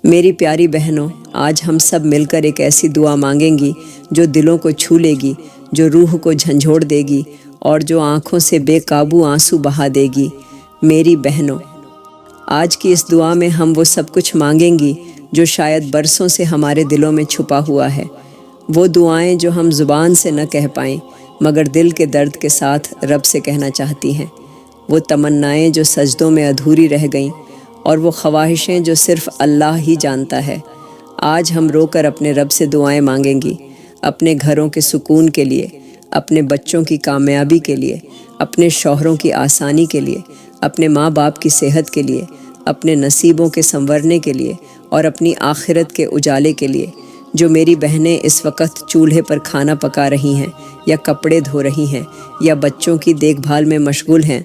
میری پیاری بہنوں، آج ہم سب مل کر ایک ایسی دعا مانگیں گی جو دلوں کو چھو لے گی، جو روح کو جھنجھوڑ دے گی اور جو آنکھوں سے بے قابو آنسو بہا دے گی۔ میری بہنوں، آج کی اس دعا میں ہم وہ سب کچھ مانگیں گی جو شاید برسوں سے ہمارے دلوں میں چھپا ہوا ہے، وہ دعائیں جو ہم زبان سے نہ کہہ پائیں مگر دل کے درد کے ساتھ رب سے کہنا چاہتی ہیں، وہ تمنائیں جو سجدوں میں ادھوری رہ گئیں اور وہ خواہشیں جو صرف اللہ ہی جانتا ہے۔ آج ہم رو کر اپنے رب سے دعائیں مانگیں گی، اپنے گھروں کے سکون کے لیے، اپنے بچوں کی کامیابی کے لیے، اپنے شوہروں کی آسانی کے لیے، اپنے ماں باپ کی صحت کے لیے، اپنے نصیبوں کے سنورنے کے لیے اور اپنی آخرت کے اجالے کے لیے۔ جو میری بہنیں اس وقت چولہے پر کھانا پکا رہی ہیں یا کپڑے دھو رہی ہیں یا بچوں کی دیکھ بھال میں مشغول ہیں،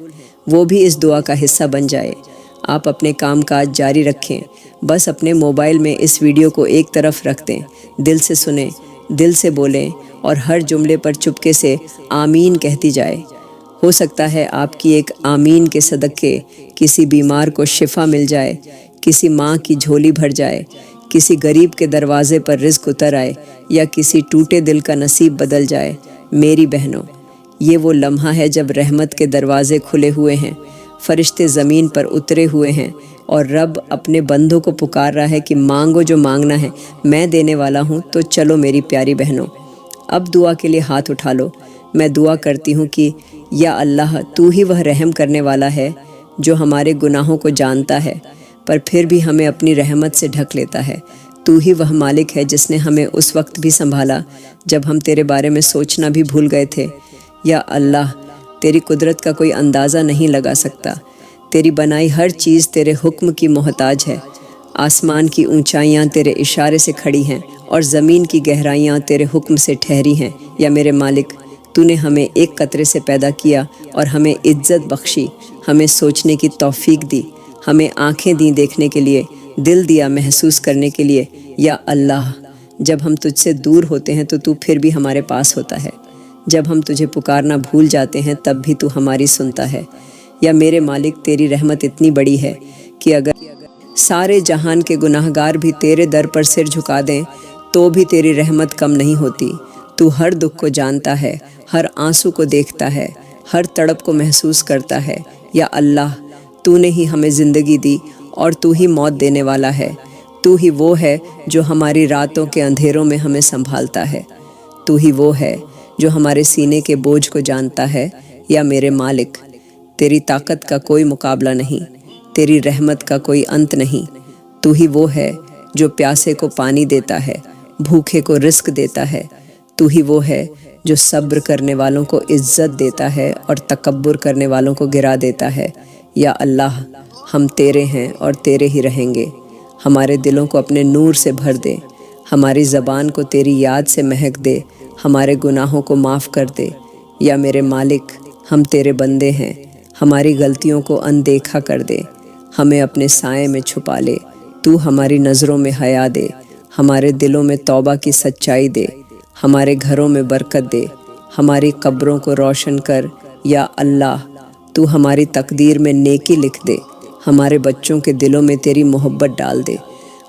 وہ بھی اس دعا کا حصہ بن جائے۔ آپ اپنے کام کاج جاری رکھیں، بس اپنے موبائل میں اس ویڈیو کو ایک طرف رکھ دیں، دل سے سنیں، دل سے بولیں اور ہر جملے پر چپکے سے آمین کہتی جائے۔ ہو سکتا ہے آپ کی ایک آمین کے صدقے کسی بیمار کو شفا مل جائے، کسی ماں کی جھولی بھر جائے، کسی غریب کے دروازے پر رزق اتر آئے یا کسی ٹوٹے دل کا نصیب بدل جائے۔ میری بہنوں، یہ وہ لمحہ ہے جب رحمت کے دروازے کھلے ہوئے ہیں، فرشتے زمین پر اترے ہوئے ہیں اور رب اپنے بندوں کو پکار رہا ہے کہ مانگو جو مانگنا ہے، میں دینے والا ہوں۔ تو چلو میری پیاری بہنوں، اب دعا کے لیے ہاتھ اٹھا لو۔ میں دعا کرتی ہوں کہ یا اللہ، تو ہی وہ رحم کرنے والا ہے جو ہمارے گناہوں کو جانتا ہے پر پھر بھی ہمیں اپنی رحمت سے ڈھک لیتا ہے۔ تو ہی وہ مالک ہے جس نے ہمیں اس وقت بھی سنبھالا جب ہم تیرے بارے میں سوچنا بھی بھول گئے تھے۔ یا اللہ، تیری قدرت کا کوئی اندازہ نہیں لگا سکتا۔ تیری بنائی ہر چیز تیرے حکم کی محتاج ہے۔ آسمان کی اونچائیاں تیرے اشارے سے کھڑی ہیں اور زمین کی گہرائیاں تیرے حکم سے ٹھہری ہیں۔ یا میرے مالک، تو نے ہمیں ایک قطرے سے پیدا کیا اور ہمیں عزت بخشی، ہمیں سوچنے کی توفیق دی، ہمیں آنکھیں دیں دیکھنے کے لیے، دل دیا محسوس کرنے کے لیے۔ یا اللہ، جب ہم تجھ سے دور ہوتے ہیں تو پھر بھی ہمارے پاس ہوتا ہے، جب ہم تجھے پکارنا بھول جاتے ہیں تب بھی تو ہماری سنتا ہے۔ یا میرے مالک، تیری رحمت اتنی بڑی ہے کہ اگر سارے جہان کے گناہ گار بھی تیرے در پر سر جھکا دیں تو بھی تیری رحمت کم نہیں ہوتی۔ تو ہر دکھ کو جانتا ہے، ہر آنسو کو دیکھتا ہے، ہر تڑپ کو محسوس کرتا ہے۔ یا اللہ، تو نے ہی ہمیں زندگی دی اور تو ہی موت دینے والا ہے۔ تو ہی وہ ہے جو ہماری راتوں کے اندھیروں میں ہمیں سنبھالتا ہے۔ تو ہی وہ ہے جو ہمارے سینے کے بوجھ کو جانتا ہے۔ یا میرے مالک، تیری طاقت کا کوئی مقابلہ نہیں، تیری رحمت کا کوئی انت نہیں۔ تو ہی وہ ہے جو پیاسے کو پانی دیتا ہے، بھوکے کو رزق دیتا ہے۔ تو ہی وہ ہے جو صبر کرنے والوں کو عزت دیتا ہے اور تکبر کرنے والوں کو گرا دیتا ہے۔ یا اللہ، ہم تیرے ہیں اور تیرے ہی رہیں گے۔ ہمارے دلوں کو اپنے نور سے بھر دے، ہماری زبان کو تیری یاد سے مہک دے، ہمارے گناہوں کو معاف کر دے۔ یا میرے مالک، ہم تیرے بندے ہیں، ہماری غلطیوں کو اندیکھا کر دے، ہمیں اپنے سائے میں چھپا لے۔ تو ہماری نظروں میں حیا دے، ہمارے دلوں میں توبہ کی سچائی دے، ہمارے گھروں میں برکت دے، ہماری قبروں کو روشن کر۔ یا اللہ، تو ہماری تقدیر میں نیکی لکھ دے، ہمارے بچوں کے دلوں میں تیری محبت ڈال دے،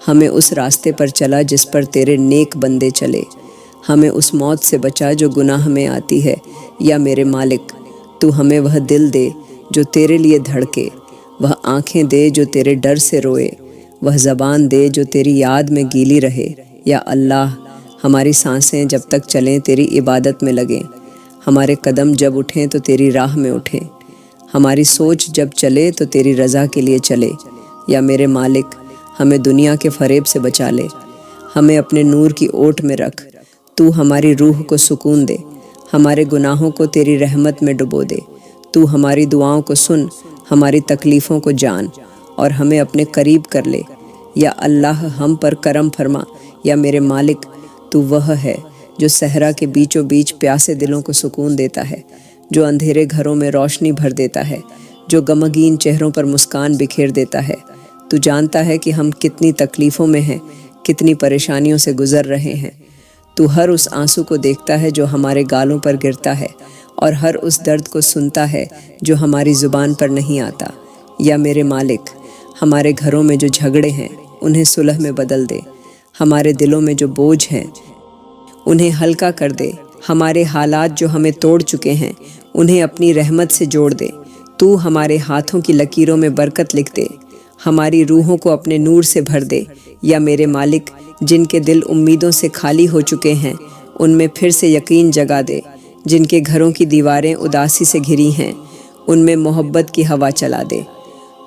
ہمیں اس راستے پر چلا جس پر تیرے نیک بندے چلے، ہمیں اس موت سے بچا جو گناہ میں آتی ہے۔ یا میرے مالک، تو ہمیں وہ دل دے جو تیرے لیے دھڑکے، وہ آنکھیں دے جو تیرے ڈر سے روئے، وہ زبان دے جو تیری یاد میں گیلی رہے۔ یا اللہ، ہماری سانسیں جب تک چلیں تیری عبادت میں لگیں، ہمارے قدم جب اٹھیں تو تیری راہ میں اٹھیں، ہماری سوچ جب چلے تو تیری رضا کے لیے چلے۔ یا میرے مالک، ہمیں دنیا کے فریب سے بچا لے، ہمیں اپنے نور کی اوٹ میں رکھ۔ تو ہماری روح کو سکون دے، ہمارے گناہوں کو تیری رحمت میں ڈبو دے۔ تو ہماری دعاؤں کو سن، ہماری تکلیفوں کو جان اور ہمیں اپنے قریب کر لے۔ یا اللہ، ہم پر کرم فرما۔ یا میرے مالک، تو وہ ہے جو صحرا کے بیچوں بیچ پیاسے دلوں کو سکون دیتا ہے، جو اندھیرے گھروں میں روشنی بھر دیتا ہے، جو غمگین چہروں پر مسکان بکھیر دیتا ہے۔ تو جانتا ہے کہ ہم کتنی تکلیفوں میں ہیں، کتنی پریشانیوں سے گزر رہے ہیں۔ تو ہر اس آنسو کو دیکھتا ہے جو ہمارے گالوں پر گرتا ہے اور ہر اس درد کو سنتا ہے جو ہماری زبان پر نہیں آتا۔ یا میرے مالک، ہمارے گھروں میں جو جھگڑے ہیں، انہیں صلح میں بدل دے۔ ہمارے دلوں میں جو بوجھ ہیں انہیں ہلکا کر دے۔ ہمارے حالات جو ہمیں توڑ چکے ہیں انہیں اپنی رحمت سے جوڑ دے۔ تو ہمارے ہاتھوں کی لکیروں میں برکت لکھ دے، ہماری روحوں کو اپنے نور سے بھر دے۔ یا میرے مالک، جن کے دل امیدوں سے خالی ہو چکے ہیں ان میں پھر سے یقین جگا دے۔ جن کے گھروں کی دیواریں اداسی سے گھری ہیں ان میں محبت کی ہوا چلا دے۔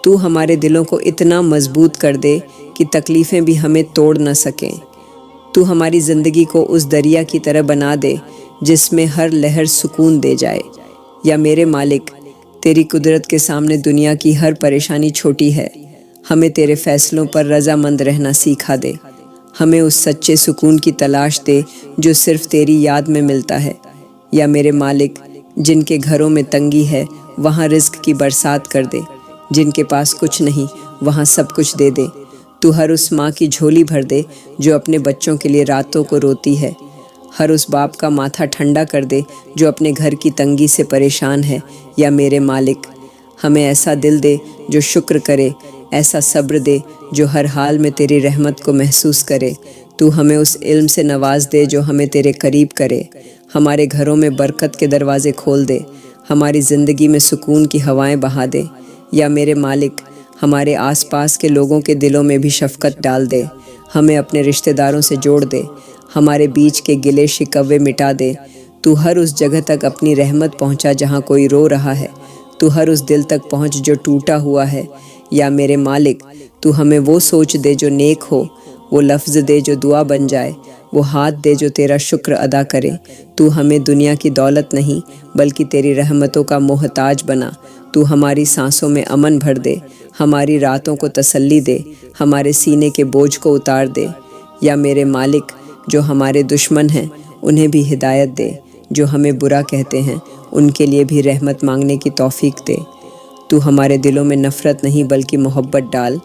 تو ہمارے دلوں کو اتنا مضبوط کر دے کہ تکلیفیں بھی ہمیں توڑ نہ سکیں۔ تو ہماری زندگی کو اس دریا کی طرح بنا دے جس میں ہر لہر سکون دے جائے۔ یا میرے مالک، تیری قدرت کے سامنے دنیا کی ہر پریشانی چھوٹی ہے۔ ہمیں تیرے فیصلوں پر رضامند رہنا سکھا دے۔ ہمیں اس سچے سکون کی تلاش دے جو صرف تیری یاد میں ملتا ہے۔ یا میرے مالک، جن کے گھروں میں تنگی ہے وہاں رزق کی برسات کر دے۔ جن کے پاس کچھ نہیں وہاں سب کچھ دے دے۔ تو ہر اس ماں کی جھولی بھر دے جو اپنے بچوں کے لیے راتوں کو روتی ہے۔ ہر اس باپ کا ماتھا ٹھنڈا کر دے جو اپنے گھر کی تنگی سے پریشان ہے۔ یا میرے مالک، ہمیں ایسا دل دے جو شکر کرے، ایسا صبر دے جو ہر حال میں تیری رحمت کو محسوس کرے۔ تو ہمیں اس علم سے نواز دے جو ہمیں تیرے قریب کرے۔ ہمارے گھروں میں برکت کے دروازے کھول دے، ہماری زندگی میں سکون کی ہوائیں بہا دے۔ یا میرے مالک، ہمارے آس پاس کے لوگوں کے دلوں میں بھی شفقت ڈال دے، ہمیں اپنے رشتہ داروں سے جوڑ دے، ہمارے بیچ کے گلے شکوے مٹا دے۔ تو ہر اس جگہ تک اپنی رحمت پہنچا جہاں کوئی رو رہا ہے، تو ہر اس دل تک پہنچ جو ٹوٹا ہوا ہے۔ یا میرے مالک، تو ہمیں وہ سوچ دے جو نیک ہو، وہ لفظ دے جو دعا بن جائے، وہ ہاتھ دے جو تیرا شکر ادا کرے۔ تو ہمیں دنیا کی دولت نہیں بلکہ تیری رحمتوں کا محتاج بنا۔ تو ہماری سانسوں میں امن بھر دے، ہماری راتوں کو تسلی دے، ہمارے سینے کے بوجھ کو اتار دے۔ یا میرے مالک، جو ہمارے دشمن ہیں انہیں بھی ہدایت دے، جو ہمیں برا کہتے ہیں ان کے لیے بھی رحمت مانگنے کی توفیق دے۔ تو ہمارے دلوں میں نفرت نہیں بلکہ محبت ڈال،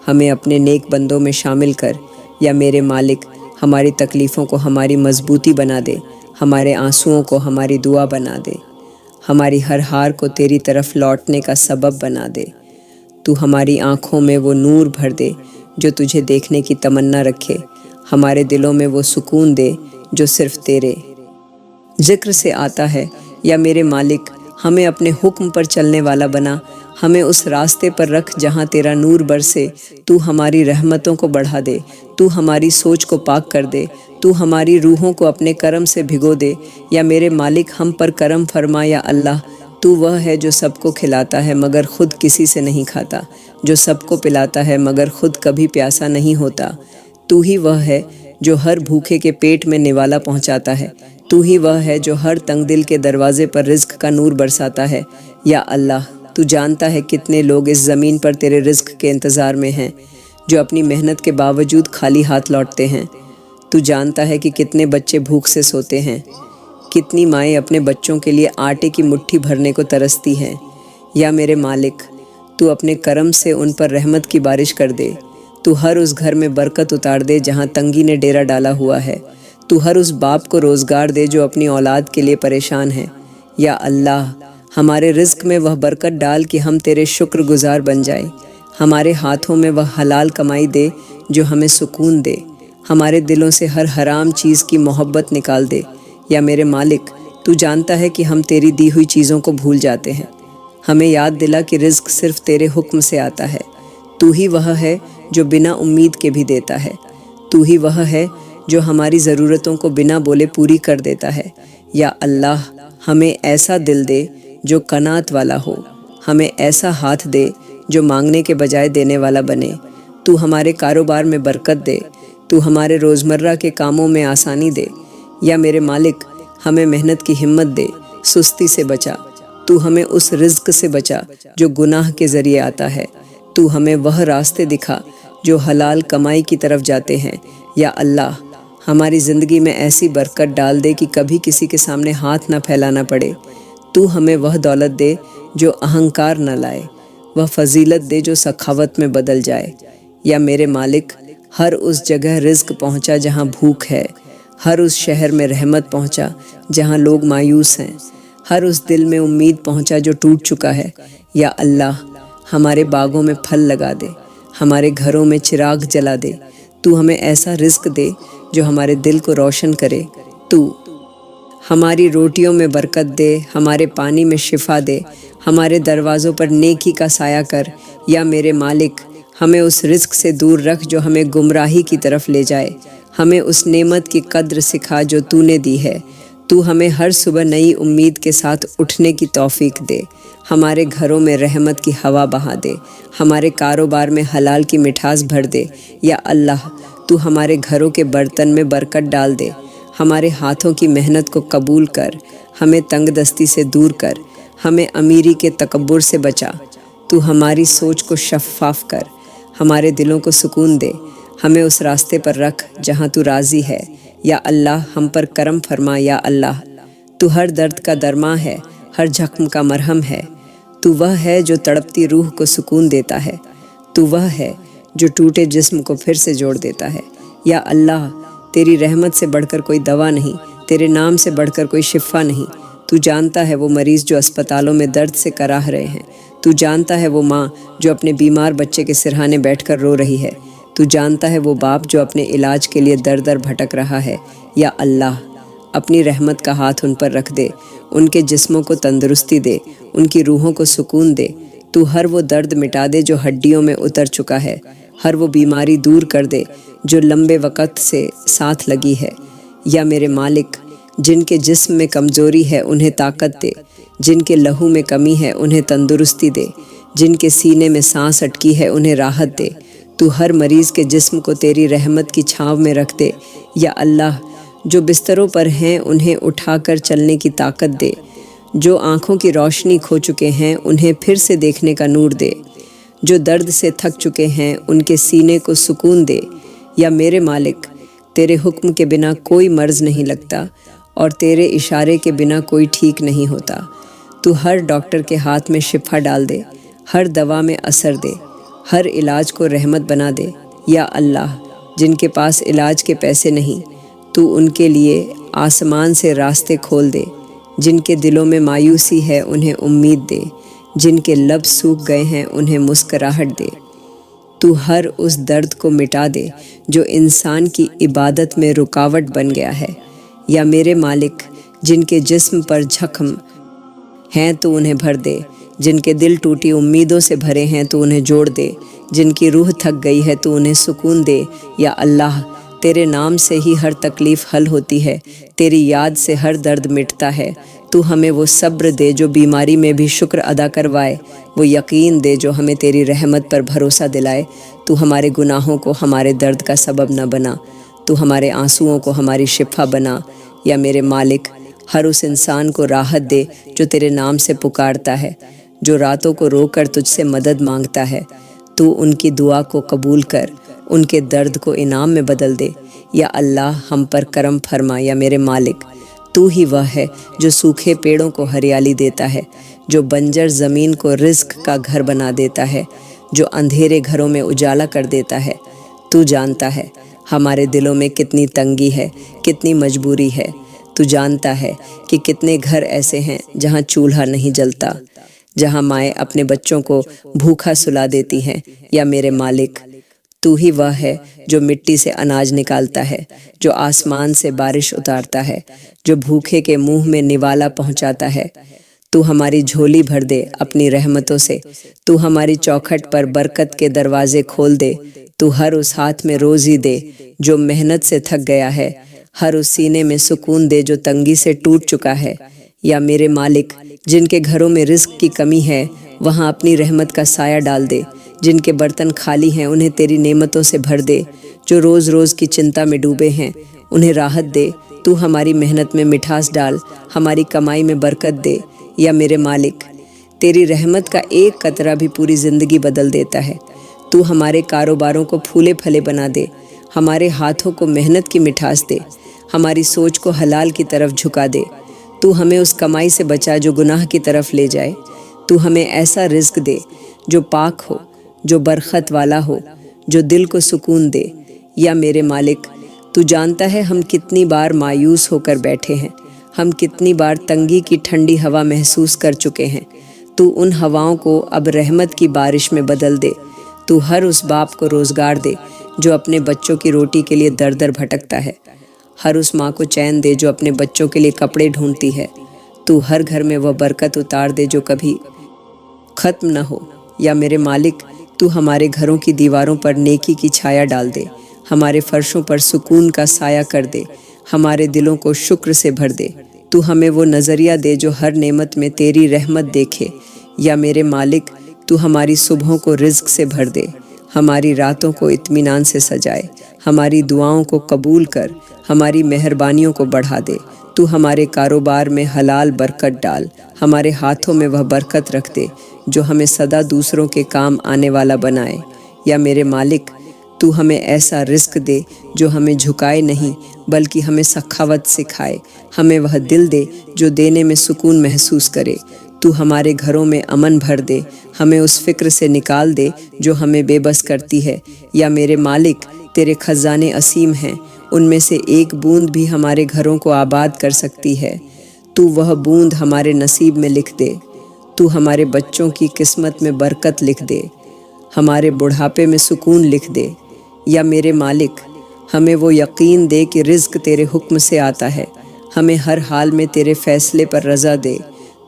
ہمیں اپنے نیک بندوں میں شامل کر۔ یا میرے مالک، ہماری تکلیفوں کو ہماری مضبوطی بنا دے، ہمارے آنسوؤں کو ہماری دعا بنا دے، ہماری ہر ہار کو تیری طرف لوٹنے کا سبب بنا دے۔ تو ہماری آنکھوں میں وہ نور بھر دے جو تجھے دیکھنے کی تمنا رکھے، ہمارے دلوں میں وہ سکون دے جو صرف تیرے ذکر سے آتا ہے۔ یا میرے مالک، ہمیں اپنے حکم پر چلنے والا بنا، ہمیں اس راستے پر رکھ جہاں تیرا نور برسے۔ تو ہماری رحمتوں کو بڑھا دے، تو ہماری سوچ کو پاک کر دے، تو ہماری روحوں کو اپنے کرم سے بھگو دے۔ یا میرے مالک، ہم پر کرم فرما یا اللہ۔ تو وہ ہے جو سب کو کھلاتا ہے مگر خود کسی سے نہیں کھاتا، جو سب کو پلاتا ہے مگر خود کبھی پیاسا نہیں ہوتا۔ تو ہی وہ ہے جو ہر بھوکے کے پیٹ میں نوالا پہنچاتا ہے، تو ہی وہ ہے جو ہر تنگ دل کے دروازے پر رزق کا نور برساتا ہے۔ یا اللہ، تو جانتا ہے کتنے لوگ اس زمین پر تیرے رزق کے انتظار میں ہیں، جو اپنی محنت کے باوجود خالی ہاتھ لوٹتے ہیں۔ تو جانتا ہے کہ کتنے بچے بھوک سے سوتے ہیں، کتنی مائیں اپنے بچوں کے لیے آٹے کی مٹھی بھرنے کو ترستی ہیں۔ یا میرے مالک، تو اپنے کرم سے ان پر رحمت کی بارش کر دے، تو ہر اس گھر میں برکت اتار دے جہاں تنگی نے ڈیرا ڈالا ہوا ہے، تو ہر اس باپ کو روزگار دے جو اپنی اولاد کے لیے پریشان ہے۔ یا اللہ، ہمارے رزق میں وہ برکت ڈال کہ ہم تیرے شکر گزار بن جائیں، ہمارے ہاتھوں میں وہ حلال کمائی دے جو ہمیں سکون دے، ہمارے دلوں سے ہر حرام چیز کی محبت نکال دے۔ یا میرے مالک، تو جانتا ہے کہ ہم تیری دی ہوئی چیزوں کو بھول جاتے ہیں، ہمیں یاد دلا کہ رزق صرف تیرے حکم سے آتا ہے۔ تو ہی وہ ہے جو بنا امید کے بھی دیتا ہے، تو ہی وہ ہے جو ہماری ضرورتوں کو بنا بولے پوری کر دیتا ہے۔ یا اللہ، ہمیں ایسا دل دے جو قناعت والا ہو، ہمیں ایسا ہاتھ دے جو مانگنے کے بجائے دینے والا بنے۔ تو ہمارے کاروبار میں برکت دے، تو ہمارے روزمرہ کے کاموں میں آسانی دے۔ یا میرے مالک، ہمیں محنت کی ہمت دے، سستی سے بچا، تو ہمیں اس رزق سے بچا جو گناہ کے ذریعے آتا ہے، تو ہمیں وہ راستے دکھا جو حلال کمائی کی طرف جاتے ہیں۔ یا اللہ، ہماری زندگی میں ایسی برکت ڈال دے کہ کبھی کسی کے سامنے ہاتھ نہ پھیلانا پڑے۔ تو ہمیں وہ دولت دے جو اہنکار نہ لائے، وہ فضیلت دے جو سخاوت میں بدل جائے۔ یا میرے مالک، ہر اس جگہ رزق پہنچا جہاں بھوک ہے، ہر اس شہر میں رحمت پہنچا جہاں لوگ مایوس ہیں، ہر اس دل میں امید پہنچا جو ٹوٹ چکا ہے۔ یا اللہ، ہمارے باغوں میں پھل لگا دے، ہمارے گھروں میں چراغ جلا دے، تو ہمیں ایسا رزق دے جو ہمارے دل کو روشن کرے، تو ہماری روٹیوں میں برکت دے، ہمارے پانی میں شفا دے، ہمارے دروازوں پر نیکی کا سایہ کر، یا میرے مالک ہمیں اس رزق سے دور رکھ جو ہمیں گمراہی کی طرف لے جائے، ہمیں اس نعمت کی قدر سکھا جو تو نے دی ہے، تو ہمیں ہر صبح نئی امید کے ساتھ اٹھنے کی توفیق دے، ہمارے گھروں میں رحمت کی ہوا بہا دے، ہمارے کاروبار میں حلال کی مٹھاس بھر دے، یا اللہ تو ہمارے گھروں کے برتن میں برکت ڈال دے، ہمارے ہاتھوں کی محنت کو قبول کر، ہمیں تنگ دستی سے دور کر، ہمیں امیری کے تکبر سے بچا، تو ہماری سوچ کو شفاف کر، ہمارے دلوں کو سکون دے، ہمیں اس راستے پر رکھ جہاں تو راضی ہے، یا اللہ ہم پر کرم فرما، یا اللہ تو ہر درد کا درماں ہے، ہر زخم کا مرہم ہے، تو وہ ہے جو تڑپتی روح کو سکون دیتا ہے، تو وہ ہے جو ٹوٹے جسم کو پھر سے جوڑ دیتا ہے، یا اللہ تیری رحمت سے بڑھ کر کوئی دوا نہیں، تیرے نام سے بڑھ کر کوئی شفا نہیں، تو جانتا ہے وہ مریض جو اسپتالوں میں درد سے کراہ رہے ہیں، تو جانتا ہے وہ ماں جو اپنے بیمار بچے کے سرہانے بیٹھ کر رو رہی ہے، تو جانتا ہے وہ باپ جو اپنے علاج کے لیے در در بھٹک رہا ہے، یا اللہ اپنی رحمت کا ہاتھ ان پر رکھ دے، ان کے جسموں کو تندرستی دے، ان کی روحوں کو سکون دے، تو ہر وہ درد مٹا دے جو ہڈیوں میں اتر چکا ہے، ہر وہ بیماری دور کر دے جو لمبے وقت سے ساتھ لگی ہے، یا میرے مالک جن کے جسم میں کمزوری ہے انہیں طاقت دے، جن کے لہو میں کمی ہے انہیں تندرستی دے، جن کے سینے میں سانس اٹکی ہے انہیں راحت دے، تو ہر مریض کے جسم کو تیری رحمت کی چھاؤں میں رکھ دے، یا اللہ جو بستروں پر ہیں انہیں اٹھا کر چلنے کی طاقت دے، جو آنکھوں کی روشنی کھو چکے ہیں انہیں پھر سے دیکھنے کا نور دے، جو درد سے تھک چکے ہیں ان کے سینے کو سکون دے، یا میرے مالک تیرے حکم کے بنا کوئی مرض نہیں لگتا، اور تیرے اشارے کے بنا کوئی ٹھیک نہیں ہوتا، تو ہر ڈاکٹر کے ہاتھ میں شفا ڈال دے، ہر دوا میں اثر دے، ہر علاج کو رحمت بنا دے، یا اللہ جن کے پاس علاج کے پیسے نہیں تو ان کے لیے آسمان سے راستے کھول دے، جن کے دلوں میں مایوسی ہے انہیں امید دے، جن کے لب سوکھ گئے ہیں انہیں مسکراہٹ دے، تو ہر اس درد کو مٹا دے جو انسان کی عبادت میں رکاوٹ بن گیا ہے، یا میرے مالک جن کے جسم پر زخم ہیں تو انہیں بھر دے، جن کے دل ٹوٹی امیدوں سے بھرے ہیں تو انہیں جوڑ دے، جن کی روح تھک گئی ہے تو انہیں سکون دے، یا اللہ تیرے نام سے ہی ہر تکلیف حل ہوتی ہے، تیری یاد سے ہر درد مٹتا ہے، تو ہمیں وہ صبر دے جو بیماری میں بھی شکر ادا کروائے، وہ یقین دے جو ہمیں تیری رحمت پر بھروسہ دلائے، تو ہمارے گناہوں کو ہمارے درد کا سبب نہ بنا، تو ہمارے آنسوؤں کو ہماری شفا بنا، یا میرے مالک ہر اس انسان کو راحت دے جو تیرے نام سے پکارتا ہے، جو راتوں کو رو کر تجھ سے مدد مانگتا ہے، تو ان کی دعا کو قبول کر، ان کے درد کو انعام میں بدل دے، یا اللہ ہم پر کرم فرما، یا میرے مالک تو ہی وہ ہے جو سوکھے پیڑوں کو ہریالی دیتا ہے، جو بنجر زمین کو رزق کا گھر بنا دیتا ہے، جو اندھیرے گھروں میں اجالا کر دیتا ہے، تو جانتا ہے ہمارے دلوں میں کتنی تنگی ہے، کتنی مجبوری ہے، تو جانتا ہے کہ کتنے گھر ایسے ہیں جہاں چولہا نہیں جلتا، جہاں مائیں اپنے بچوں کو بھوکا سلا دیتی ہیں، یا میرے مالک تو ہی وہ ہے جو مٹی سے اناج نکالتا ہے، جو آسمان سے بارش اتارتا ہے، جو بھوکے کے منہ میں نوالا پہنچاتا ہے، تو ہماری جھولی بھر دے اپنی رحمتوں سے، تو ہماری چوکھٹ پر برکت کے دروازے کھول دے، تو ہر اس ہاتھ میں روزی دے جو محنت سے تھک گیا ہے، ہر اس سینے میں سکون دے جو تنگی سے ٹوٹ چکا ہے، یا میرے مالک جن کے گھروں میں رزق کی کمی ہے وہاں اپنی رحمت کا سایہ ڈال دے، جن کے برتن خالی ہیں انہیں تیری نعمتوں سے بھر دے، جو روز روز کی چنتا میں ڈوبے ہیں انہیں راحت دے، تو ہماری محنت میں مٹھاس ڈال، ہماری کمائی میں برکت دے، یا میرے مالک تیری رحمت کا ایک قطرہ بھی پوری زندگی بدل دیتا ہے، تو ہمارے کاروباروں کو پھولے پھلے بنا دے، ہمارے ہاتھوں کو محنت کی مٹھاس دے، ہماری سوچ کو حلال کی طرف جھکا دے، تو ہمیں اس کمائی سے بچا جو گناہ کی طرف لے جائے، تو ہمیں ایسا رزق دے جو پاک ہو، جو برکت والا ہو، جو دل کو سکون دے، یا میرے مالک تو جانتا ہے ہم کتنی بار مایوس ہو کر بیٹھے ہیں، ہم کتنی بار تنگی کی ٹھنڈی ہوا محسوس کر چکے ہیں، تو ان ہواؤں کو اب رحمت کی بارش میں بدل دے، تو ہر اس باپ کو روزگار دے جو اپنے بچوں کی روٹی کے لیے در در بھٹکتا ہے، ہر اس ماں کو چین دے جو اپنے بچوں کے لیے کپڑے ڈھونڈتی ہے، تو ہر گھر میں وہ برکت اتار دے جو کبھی ختم نہ ہو۔ یا میرے مالک، تو ہمارے گھروں کی دیواروں پر نیکی کی چھایا ڈال دے، ہمارے فرشوں پر سکون کا سایہ کر دے، ہمارے دلوں کو شکر سے بھر دے۔ تو ہمیں وہ نظریہ دے جو ہر نعمت میں تیری رحمت دیکھے۔ یا میرے مالک، تو ہماری صبحوں کو رزق سے بھر دے، ہماری راتوں کو اطمینان سے سجائے، ہماری دعاؤں کو قبول کر، ہماری مہربانیوں کو بڑھا دے۔ تو ہمارے کاروبار میں حلال برکت ڈال، ہمارے ہاتھوں میں وہ برکت رکھ دے جو ہمیں سدا دوسروں کے کام آنے والا بنائے۔ یا میرے مالک، تو ہمیں ایسا رزق دے جو ہمیں جھکائے نہیں بلکہ ہمیں سخاوت سکھائے، ہمیں وہ دل دے جو دینے میں سکون محسوس کرے۔ تو ہمارے گھروں میں امن بھر دے، ہمیں اس فکر سے نکال دے جو ہمیں بے بس کرتی ہے۔ یا میرے مالک، تیرے خزانے اسیم ہیں، ان میں سے ایک بوند بھی ہمارے گھروں کو آباد کر سکتی ہے۔ تو وہ بوند ہمارے نصیب میں لکھ دے، تو ہمارے بچوں کی قسمت میں برکت لکھ دے، ہمارے بڑھاپے میں سکون لکھ دے۔ یا میرے مالک، ہمیں وہ یقین دے کہ رزق تیرے حکم سے آتا ہے، ہمیں ہر حال میں تیرے فیصلے پر رضا دے۔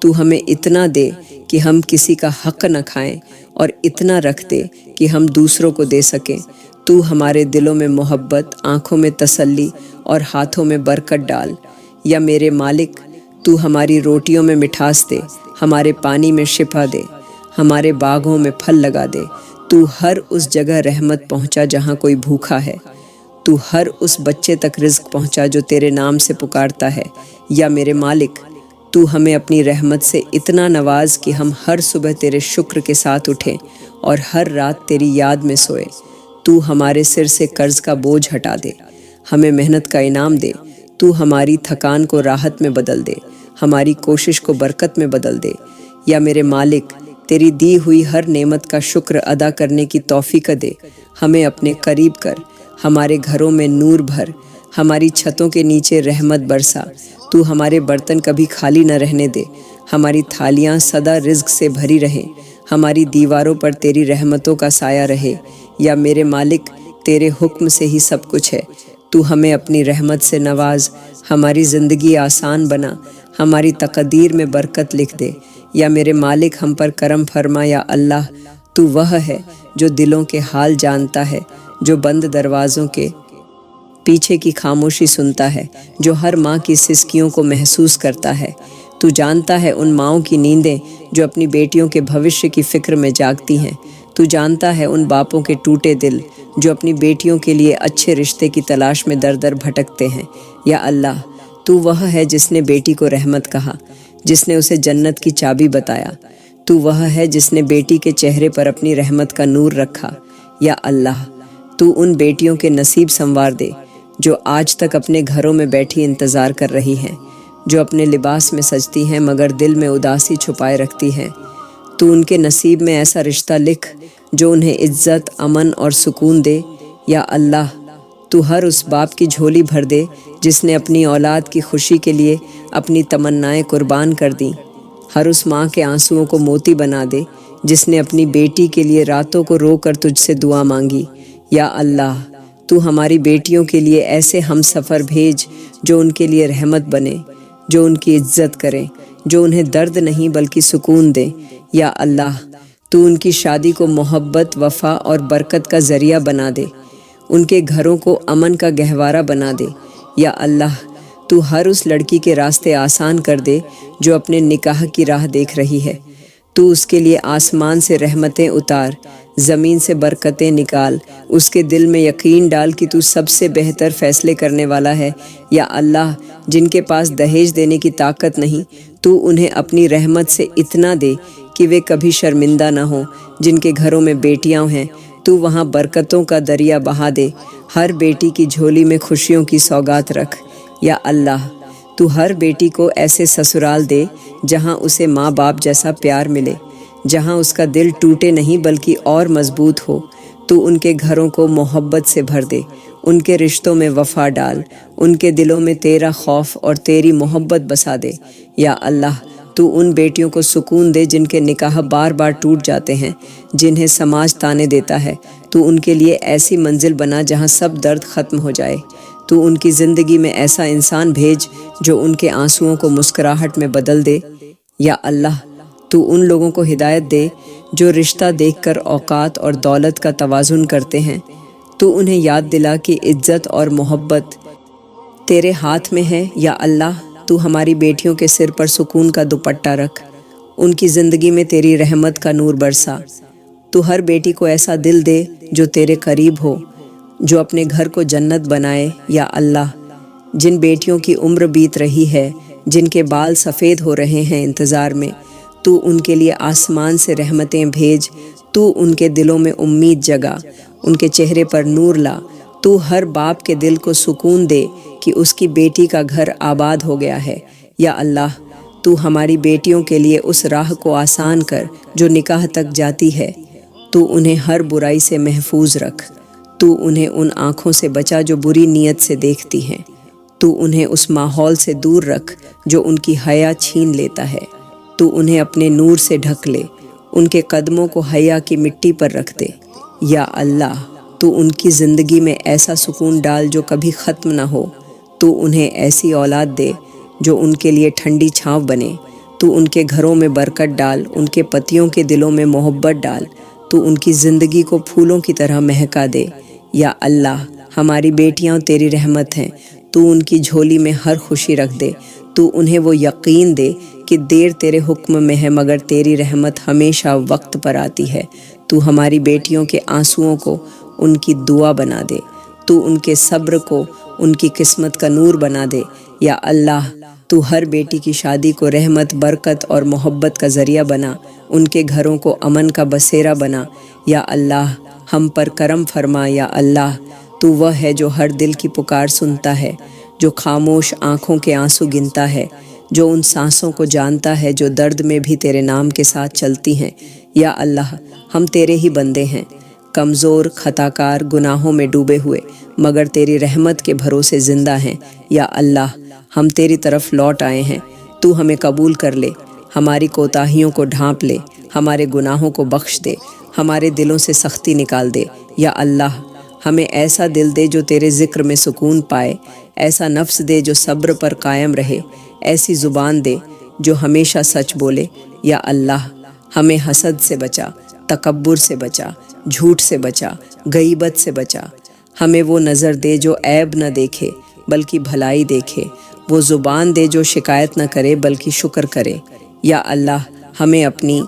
تو ہمیں اتنا دے کہ ہم کسی کا حق نہ کھائیں، اور اتنا رکھ دے کہ ہم دوسروں کو دے سکیں۔ تو ہمارے دلوں میں محبت، آنکھوں میں تسلی اور ہاتھوں میں برکت ڈال۔ یا میرے مالک، تو ہماری روٹیوں میں مٹھاس دے، ہمارے پانی میں شفا دے، ہمارے باغوں میں پھل لگا دے۔ تو ہر اس جگہ رحمت پہنچا جہاں کوئی بھوکا ہے، تو ہر اس بچے تک رزق پہنچا جو تیرے نام سے پکارتا ہے۔ یا میرے مالک، تو ہمیں اپنی رحمت سے اتنا نواز کہ ہم ہر صبح تیرے شکر کے ساتھ اٹھیں اور ہر رات تیری یاد میں سوئے۔ تو ہمارے سر سے قرض کا بوجھ ہٹا دے، ہمیں محنت کا انعام دے۔ تو ہماری تھکان کو راحت میں بدل دے، ہماری کوشش کو برکت میں بدل دے۔ یا میرے مالک، تیری دی ہوئی ہر نعمت کا شکر ادا کرنے کی توفیق دے، ہمیں اپنے قریب کر، ہمارے گھروں میں نور بھر، ہماری چھتوں کے نیچے رحمت برسا۔ تو ہمارے برتن کبھی خالی نہ رہنے دے، ہماری تھالیاں سدا رزق سے بھری رہیں، ہماری دیواروں پر تیری رحمتوں کا سایہ رہے۔ یا میرے مالک، تیرے حکم سے ہی سب کچھ ہے، تو ہمیں اپنی رحمت سے نواز، ہماری زندگی آسان بنا، ہماری تقدیر میں برکت لکھ دے۔ یا میرے مالک، ہم پر کرم فرما۔ یا اللہ، تو وہ ہے جو دلوں کے حال جانتا ہے، جو بند دروازوں کے پیچھے کی خاموشی سنتا ہے، جو ہر ماں کی سسکیوں کو محسوس کرتا ہے۔ تو جانتا ہے ان ماؤں کی نیندیں جو اپنی بیٹیوں کے بھوشیہ کی فکر میں جاگتی ہیں۔ تو جانتا ہے ان باپوں کے ٹوٹے دل جو اپنی بیٹیوں کے لیے اچھے رشتے کی تلاش میں در در بھٹکتے ہیں۔ یا اللہ، تو وہ ہے جس نے بیٹی کو رحمت کہا، جس نے اسے جنت کی چابی بتایا۔ تو وہ ہے جس نے بیٹی کے چہرے پر اپنی رحمت کا نور رکھا۔ یا اللہ، تو ان بیٹیوں کے نصیب سنوار دے جو آج تک اپنے گھروں میں بیٹھی انتظار کر رہی ہیں، جو اپنے لباس میں سجتی ہیں مگر دل میں اداسی چھپائے رکھتی ہیں۔ تو ان کے نصیب میں ایسا رشتہ لکھ جو انہیں عزت، امن اور سکون دے۔ یا اللہ، تو ہر اس باپ کی جھولی بھر دے جس نے اپنی اولاد کی خوشی کے لیے اپنی تمنائیں قربان کر دیں، ہر اس ماں کے آنسوؤں کو موتی بنا دے جس نے اپنی بیٹی کے لیے راتوں کو رو کر تجھ سے دعا مانگی۔ یا اللہ، تو ہماری بیٹیوں کے لیے ایسے ہم سفر بھیج جو ان کے لیے رحمت بنے، جو ان کی عزت کریں، جو انہیں درد نہیں بلکہ سکون دیں۔ یا اللہ، تو ان کی شادی کو محبت، وفا اور برکت کا ذریعہ بنا دے، ان کے گھروں کو امن کا گہوارہ بنا دے۔ یا اللہ، تو ہر اس لڑکی کے راستے آسان کر دے جو اپنے نکاح کی راہ دیکھ رہی ہے۔ تو اس کے لیے آسمان سے رحمتیں اتار، زمین سے برکتیں نکال، اس کے دل میں یقین ڈال کہ تو سب سے بہتر فیصلے کرنے والا ہے۔ یا اللہ، جن کے پاس دہیج دینے کی طاقت نہیں، تو انہیں اپنی رحمت سے اتنا دے کہ وہ کبھی شرمندہ نہ ہوں۔ جن کے گھروں میں بیٹیاں ہیں، تو وہاں برکتوں کا دریا بہا دے، ہر بیٹی کی جھولی میں خوشیوں کی سوغات رکھ۔ یا اللہ، تو ہر بیٹی کو ایسے سسرال دے جہاں اسے ماں باپ جیسا پیار ملے، جہاں اس کا دل ٹوٹے نہیں بلکہ اور مضبوط ہو۔ تو ان کے گھروں کو محبت سے بھر دے، ان کے رشتوں میں وفا ڈال، ان کے دلوں میں تیرا خوف اور تیری محبت بسا دے۔ یا اللہ، تو ان بیٹیوں کو سکون دے جن کے نکاح بار بار ٹوٹ جاتے ہیں، جنہیں سماج تانے دیتا ہے۔ تو ان کے لیے ایسی منزل بنا جہاں سب درد ختم ہو جائے۔ تو ان کی زندگی میں ایسا انسان بھیج جو ان کے آنسوؤں کو مسکراہٹ میں بدل دے۔ یا اللہ، تو ان لوگوں کو ہدایت دے جو رشتہ دیکھ کر اوقات اور دولت کا توازن کرتے ہیں۔ تو انہیں یاد دلا کہ عزت اور محبت تیرے ہاتھ میں ہے۔ یا اللہ، تو ہماری بیٹیوں کے سر پر سکون کا دوپٹہ رکھ، ان کی زندگی میں تیری رحمت کا نور برسا۔ تو ہر بیٹی کو ایسا دل دے جو تیرے قریب ہو، جو اپنے گھر کو جنت بنائے۔ یا اللہ، جن بیٹیوں کی عمر بیت رہی ہے، جن کے بال سفید ہو رہے ہیں انتظار میں، تو ان کے لیے آسمان سے رحمتیں بھیج۔ تو ان کے دلوں میں امید جگا، ان کے چہرے پر نور لا۔ تو ہر باپ کے دل کو سکون دے کہ اس کی بیٹی کا گھر آباد ہو گیا ہے۔ یا اللہ، تو ہماری بیٹیوں کے لیے اس راہ کو آسان کر جو نکاح تک جاتی ہے۔ تو انہیں ہر برائی سے محفوظ رکھ۔ تو انہیں ان آنکھوں سے بچا جو بری نیت سے دیکھتی ہیں۔ تو انہیں اس ماحول سے دور رکھ جو ان کی حیا چھین لیتا ہے۔ تو انہیں اپنے نور سے ڈھک لے، ان کے قدموں کو حیا کی مٹی پر رکھ دے۔ یا اللہ، تو ان کی زندگی میں ایسا سکون ڈال جو کبھی ختم نہ ہو۔ تو انہیں ایسی اولاد دے جو ان کے لیے ٹھنڈی چھاؤں بنے۔ تو ان کے گھروں میں برکت ڈال، ان کے پتیوں کے دلوں میں محبت ڈال۔ تو ان کی زندگی کو پھولوں کی طرح مہکا دے۔ یا اللہ، ہماری بیٹیاں تیری رحمت ہیں، تو ان کی جھولی میں ہر خوشی رکھ دے۔ تو انہیں وہ یقین دے کہ دیر تیرے حکم میں ہے مگر تیری رحمت ہمیشہ وقت پر آتی ہے۔ تو ہماری بیٹیوں کے آنسوؤں کو ان کی دعا بنا دے۔ تو ان کے صبر کو ان کی قسمت کا نور بنا دے۔ یا اللہ، تو ہر بیٹی کی شادی کو رحمت، برکت اور محبت کا ذریعہ بنا، ان کے گھروں کو امن کا بسیرا بنا۔ یا اللہ، ہم پر کرم فرما۔ یا اللہ، تو وہ ہے جو ہر دل کی پکار سنتا ہے، جو خاموش آنکھوں کے آنسو گنتا ہے، جو ان سانسوں کو جانتا ہے جو درد میں بھی تیرے نام کے ساتھ چلتی ہیں۔ یا اللہ، ہم تیرے ہی بندے ہیں، کمزور، خطاکار، گناہوں میں ڈوبے ہوئے، مگر تیری رحمت کے بھروسے زندہ ہیں۔ یا اللہ، ہم تیری طرف لوٹ آئے ہیں، تو ہمیں قبول کر لے، ہماری کوتاہیوں کو ڈھانپ لے، ہمارے گناہوں کو بخش دے، ہمارے دلوں سے سختی نکال دے۔ یا اللہ، ہمیں ایسا دل دے جو تیرے ذکر میں سکون پائے، ایسا نفس دے جو صبر پر قائم رہے، ایسی زبان دے جو ہمیشہ سچ بولے۔ یا اللہ، ہمیں حسد سے بچا، تکبر سے بچا، جھوٹ سے بچا، غیبت سے بچا۔ ہمیں وہ نظر دے جو عیب نہ دیکھے بلکہ بھلائی دیکھے، وہ زبان دے جو شکایت نہ کرے بلکہ شکر کرے۔ یا اللہ، ہمیں اپنی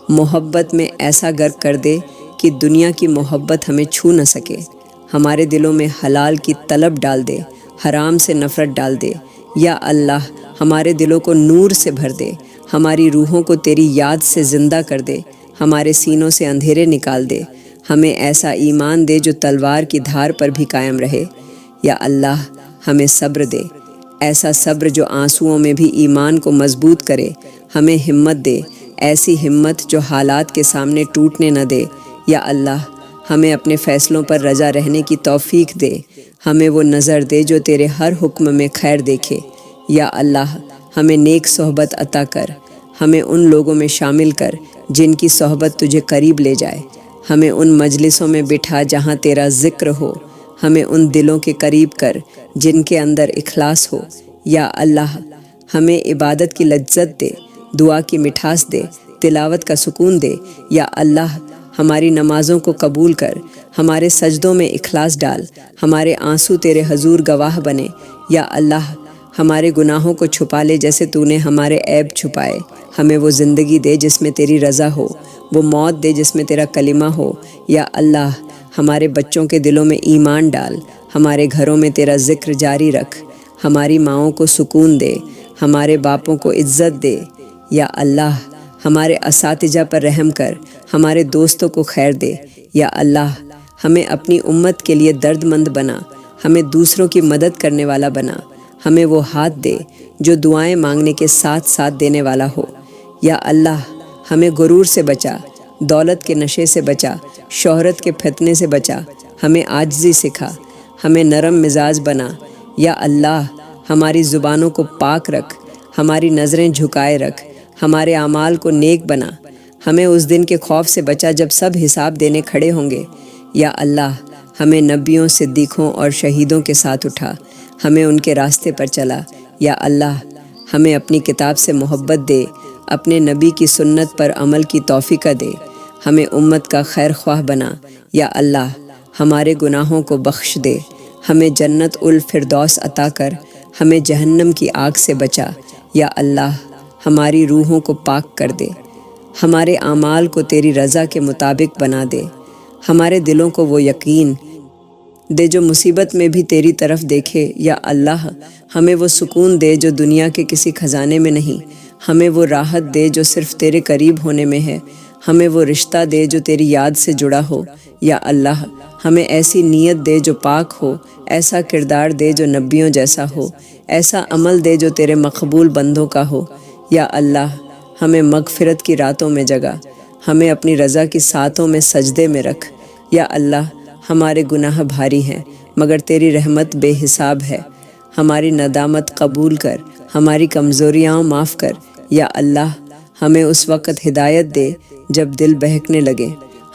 محبت میں ایسا غرق کر دے کہ دنیا کی محبت ہمیں چھو نہ سکے۔ ہمارے دلوں میں حلال کی طلب ڈال دے، حرام سے نفرت ڈال دے۔ یا اللہ، ہمارے دلوں کو نور سے بھر دے، ہماری روحوں کو تیری یاد سے زندہ کر دے، ہمارے سینوں سے اندھیرے نکال دے، ہمیں ایسا ایمان دے جو تلوار کی دھار پر بھی قائم رہے۔ یا اللہ، ہمیں صبر دے، ایسا صبر جو آنسوؤں میں بھی ایمان کو مضبوط کرے۔ ہمیں ہمت دے، ایسی ہمت جو حالات کے سامنے ٹوٹنے نہ دے۔ یا اللہ، ہمیں اپنے فیصلوں پر رضا رہنے کی توفیق دے، ہمیں وہ نظر دے جو تیرے ہر حکم میں خیر دیکھے۔ یا اللہ، ہمیں نیک صحبت عطا کر، ہمیں ان لوگوں میں شامل کر جن کی صحبت تجھے قریب لے جائے، ہمیں ان مجلسوں میں بٹھا جہاں تیرا ذکر ہو، ہمیں ان دلوں کے قریب کر جن کے اندر اخلاص ہو۔ یا اللہ، ہمیں عبادت کی لذت دے، دعا کی مٹھاس دے، تلاوت کا سکون دے۔ یا اللہ، ہماری نمازوں کو قبول کر، ہمارے سجدوں میں اخلاص ڈال، ہمارے آنسو تیرے حضور گواہ بنے۔ یا اللہ، ہمارے گناہوں کو چھپا لے جیسے تو نے ہمارے عیب چھپائے۔ ہمیں وہ زندگی دے جس میں تیری رضا ہو، وہ موت دے جس میں تیرا کلمہ ہو۔ یا اللہ، ہمارے بچوں کے دلوں میں ایمان ڈال، ہمارے گھروں میں تیرا ذکر جاری رکھ، ہماری ماؤں کو سکون دے، ہمارے باپوں کو عزت دے۔ یا اللہ، ہمارے اساتذہ پر رحم کر، ہمارے دوستوں کو خیر دے۔ یا اللہ، ہمیں اپنی امت کے لیے درد مند بنا، ہمیں دوسروں کی مدد کرنے والا بنا، ہمیں وہ ہاتھ دے جو دعائیں مانگنے کے ساتھ ساتھ دینے والا ہو۔ یا اللہ، ہمیں غرور سے بچا، دولت کے نشے سے بچا، شہرت کے فتنے سے بچا، ہمیں عاجزی سکھا، ہمیں نرم مزاج بنا۔ یا اللہ، ہماری زبانوں کو پاک رکھ، ہماری نظریں جھکائے رکھ، ہمارے اعمال کو نیک بنا، ہمیں اس دن کے خوف سے بچا جب سب حساب دینے کھڑے ہوں گے۔ یا اللہ، ہمیں نبیوں، صدیقوں اور شہیدوں کے ساتھ اٹھا، ہمیں ان کے راستے پر چلا۔ یا اللہ، ہمیں اپنی کتاب سے محبت دے، اپنے نبی کی سنت پر عمل کی توفیق دے، ہمیں امت کا خیر خواہ بنا۔ یا اللہ، ہمارے گناہوں کو بخش دے، ہمیں جنت الفردوس عطا کر، ہمیں جہنم کی آگ سے بچا۔ یا اللہ، ہماری روحوں کو پاک کر دے، ہمارے اعمال کو تیری رضا کے مطابق بنا دے، ہمارے دلوں کو وہ یقین دے جو مصیبت میں بھی تیری طرف دیکھے۔ یا اللہ، ہمیں وہ سکون دے جو دنیا کے کسی خزانے میں نہیں، ہمیں وہ راحت دے جو صرف تیرے قریب ہونے میں ہے، ہمیں وہ رشتہ دے جو تیری یاد سے جڑا ہو۔ یا اللہ، ہمیں ایسی نیت دے جو پاک ہو، ایسا کردار دے جو نبیوں جیسا ہو، ایسا عمل دے جو تیرے مقبول بندوں کا ہو۔ یا اللہ، ہمیں مغفرت کی راتوں میں جگا، ہمیں اپنی رضا کی ساعتوں میں سجدے میں رکھ۔ یا اللہ، ہمارے گناہ بھاری ہیں مگر تیری رحمت بے حساب ہے، ہماری ندامت قبول کر، ہماری کمزوریاں معاف کر۔ یا اللہ، ہمیں اس وقت ہدایت دے جب دل بہکنے لگے،